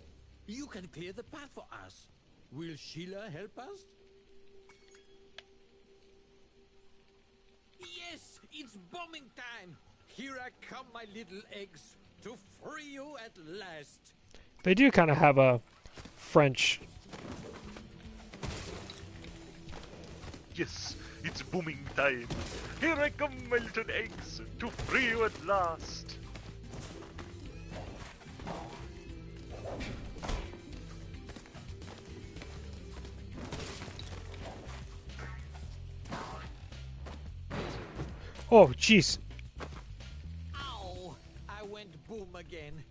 You can clear the path for us. Will Sheila help us? Yes, it's bombing time. Here I come, my little eggs, to free you at last. They do kind of have a French. Yes, it's booming time. Here I come, my little eggs, to free you at last. Oh, jeez. Ow! I went boom again.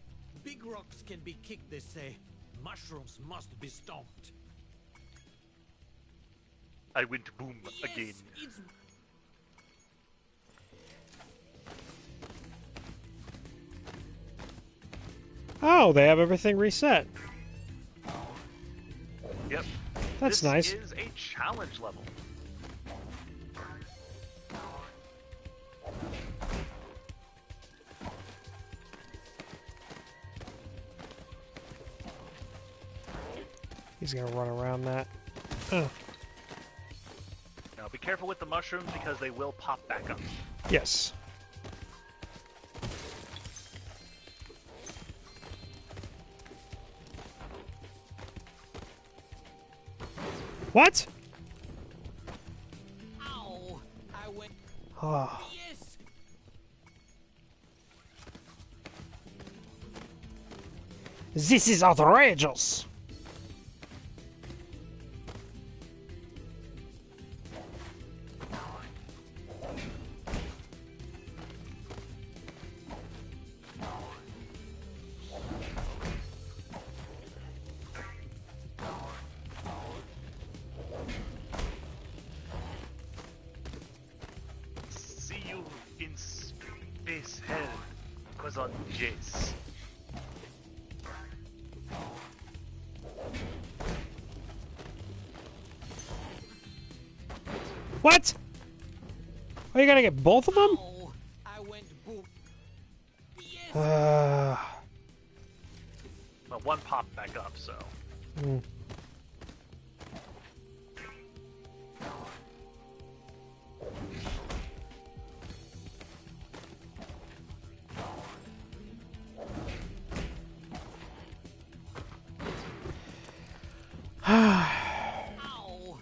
Big rocks can be kicked, they say. Mushrooms must be stomped. I went boom again. It's... Oh, they have everything reset. Yep. That's nice. This is a challenge level. He's gonna run around that. Now be careful with the mushrooms because they will pop back up. Yes. What? Ow! I went... Oh. Yes! This is outrageous. See you in space hell, cause on Jace. What? Oh, you gotta get both of them? Ow! I went boom. Yes! Well, one popped back up, so. Mm. Ow!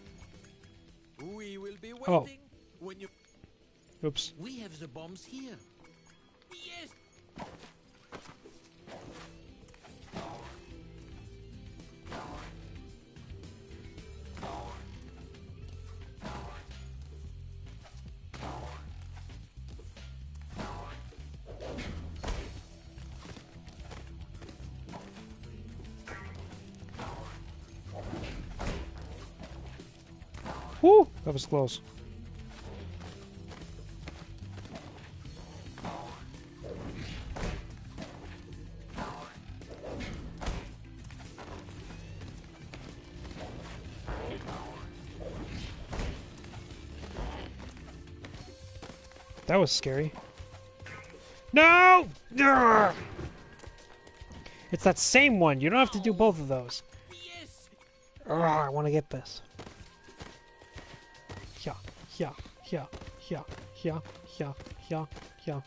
We will be Oh. waiting when you... Oops. We have the bombs here. Yes! Whew, that was close. That was scary. No! Urgh! It's that same one. You don't have to do both of those. Yes. Urgh, I want to get this. Yeah, yeah, yeah, yeah, yeah, yeah, yeah, yeah.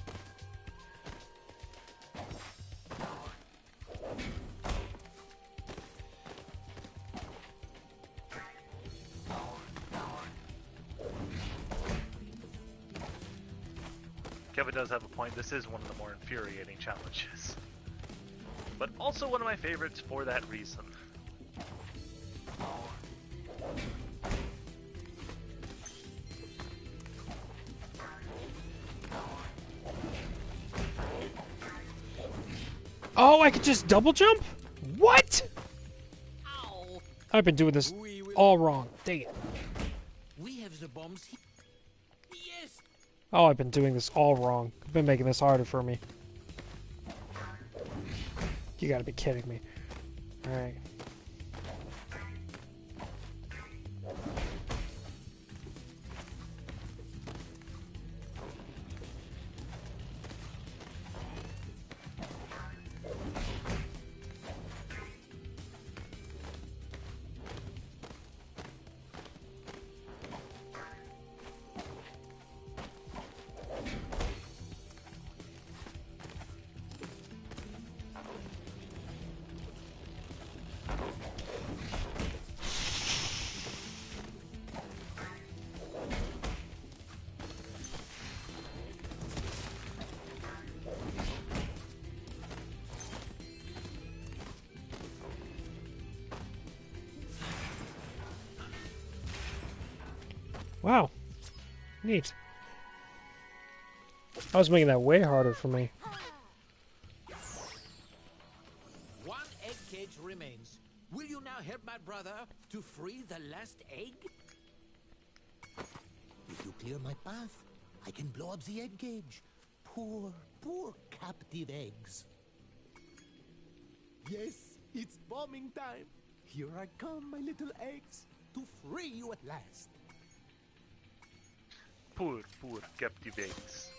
Kevin does have a point. This is one of the more infuriating challenges. But also one of my favorites for that reason. Oh, I could just double jump? What? Ow. I've been doing this all wrong. Dang it. We have the bombs here. Yes. Oh, I've been doing this all wrong. I've been making this harder for me. You gotta be kidding me. Alright. Wow. Neat. I was making that way harder for me. One egg cage remains. Will you now help my brother to free the last egg? If you clear my path, I can blow up the egg cage. Poor, poor captive eggs. Yes, it's bombing time. Here I come, my little eggs, to free you at last. Poor captive eggs.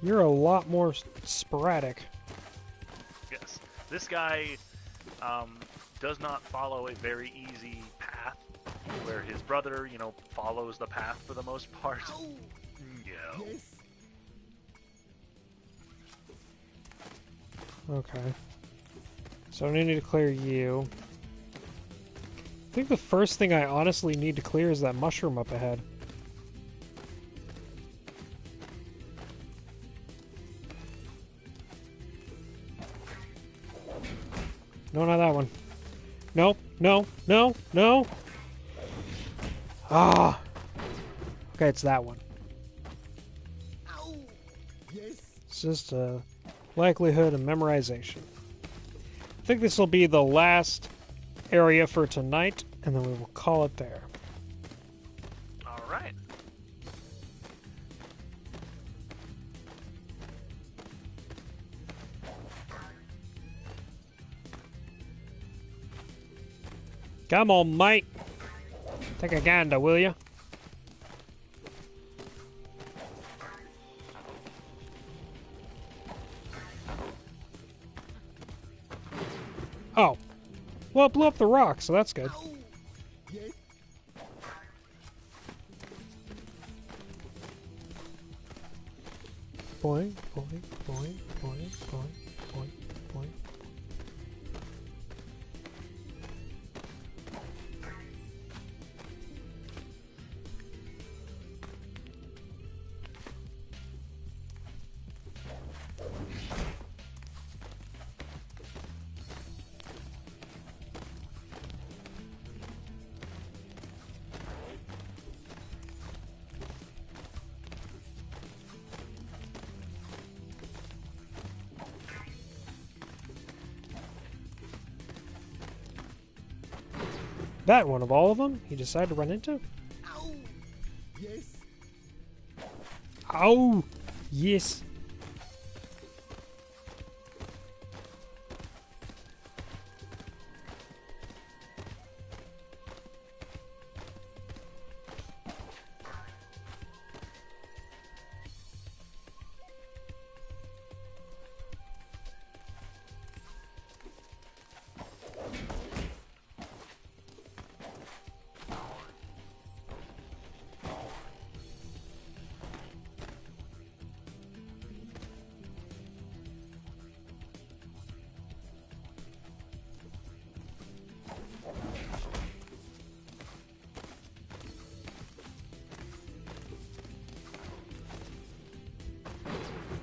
You're a lot more sporadic. Yes. This guy does not follow a very easy path, where his brother, you know, follows the path for the most part. Yeah. Yes. Okay. So I need to clear you. I think the first thing I honestly need to clear is that mushroom up ahead. No, not that one. No, no, no, no! Ah! Okay, it's that one. Ow. Yes. It's just a likelihood of memorization. I think this will be the last area for tonight, and then we will call it there. Alright. Come on, mate. Take a gander, will you? Oh. Well, it blew up the rock, so that's good. Yes. Boing, boing, boing, boing, boing, boing, boing. That one of all of them, he decided to run into? Ow. Yes. Ow! Yes.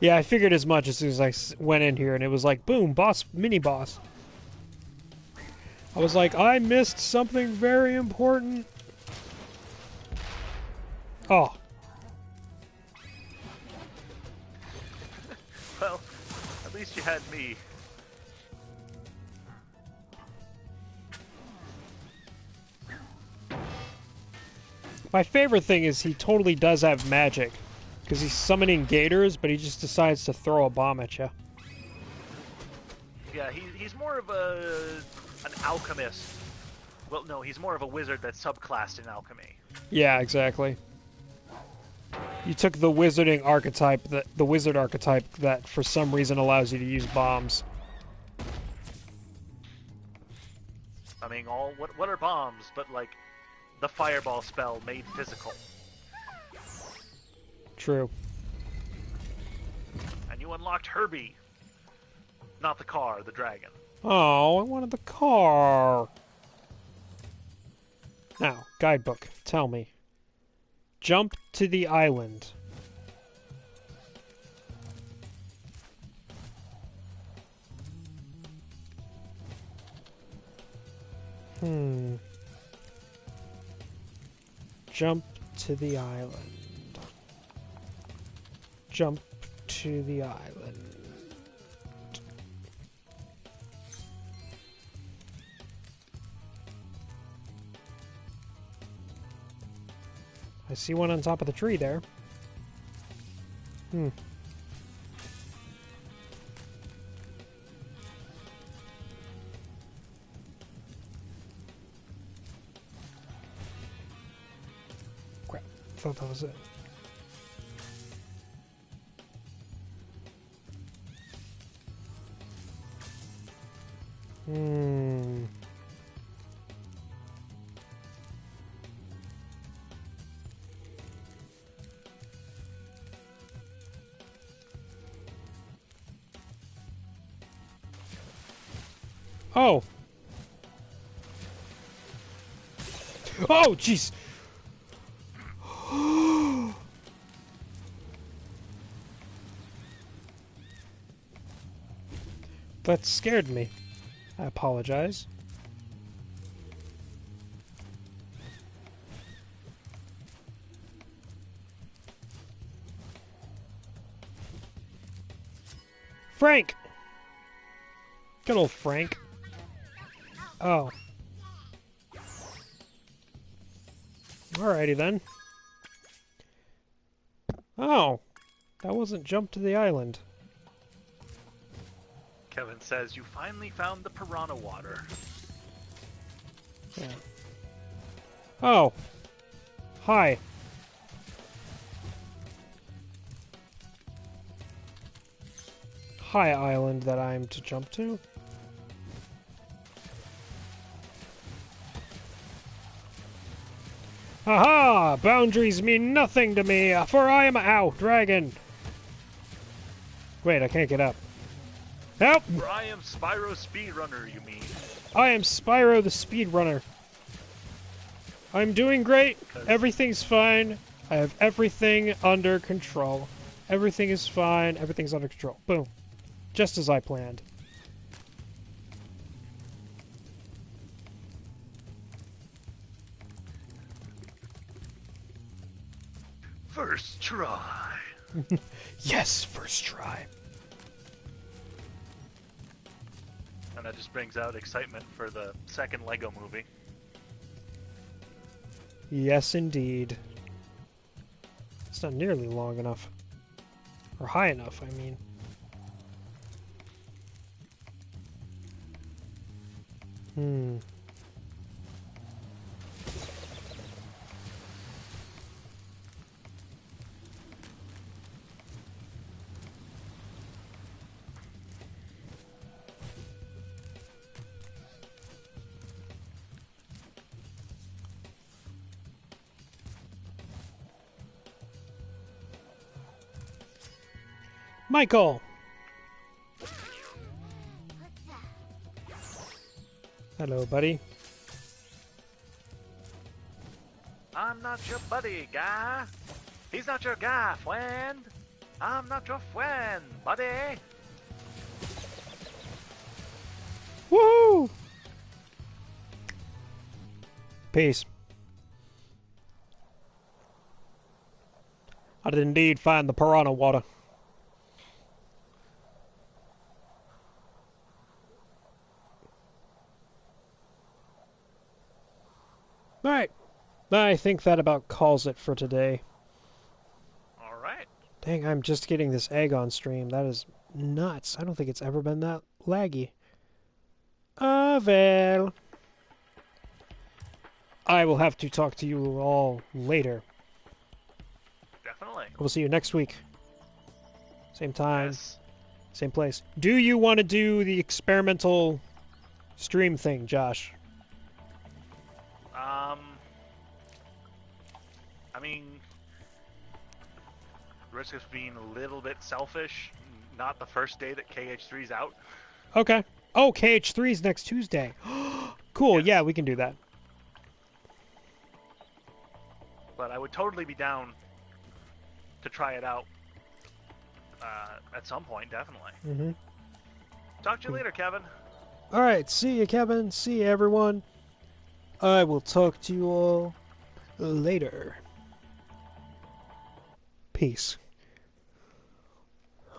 Yeah, I figured as much as soon as I went in here, and it was like, boom, boss, mini boss. I was like, I missed something very important. Oh. Well, at least you had me. My favorite thing is he totally does have magic. Because he's summoning gators, but he just decides to throw a bomb at you. Yeah, he's more of an alchemist. Well, no, he's more of a wizard that's subclassed in alchemy. Yeah, exactly. You took the wizarding archetype, the wizard archetype that for some reason allows you to use bombs. I mean, what are bombs but like the fireball spell made physical? True. And you unlocked Herbie. Not the car, the dragon. Oh, I wanted the car. Now, guidebook, tell me. Jump to the island. Jump to the island. Jump to the island. I see one on top of the tree there. Crap, I thought that was it. Oh! Oh, jeez! That scared me. I apologize. Frank! Good old Frank. Oh. Alrighty then. Oh. That wasn't jump to the island. Kevin says, you finally found the piranha water. Yeah. Oh. Hi. Hi, island that I'm to jump to. Aha! Boundaries mean nothing to me, for I am dragon. Wait, I can't get up. Help! For I am Spyro Speedrunner, you mean? I am Spyro the Speedrunner. I'm doing great. Everything's fine. I have everything under control. Everything is fine. Everything's under control. Boom. Just as I planned. First try. Yes, first try. And that just brings out excitement for the second Lego movie. Yes, indeed. It's not nearly long enough. Or high enough, I mean. Michael! Hello, buddy. I'm not your buddy, guy. He's not your guy, friend. I'm not your friend, buddy. Woo! Peace. I did indeed find the piranha water. Alright. I think that about calls it for today. Alright. Dang, I'm just getting this egg on stream. That is nuts. I don't think it's ever been that laggy. Well. I will have to talk to you all later. Definitely. We'll see you next week. Same time. Yes. Same place. Do you want to do the experimental stream thing, Josh? I mean, risk of being a little bit selfish. Not the first day that KH3's out. Okay. Oh, KH3 is next Tuesday. Cool. Yes. Yeah, we can do that. But I would totally be down to try it out at some point, definitely. Mm-hmm. Talk to you later, Kevin. All right. See you, Kevin. See you, everyone. I will talk to you all later. Peace.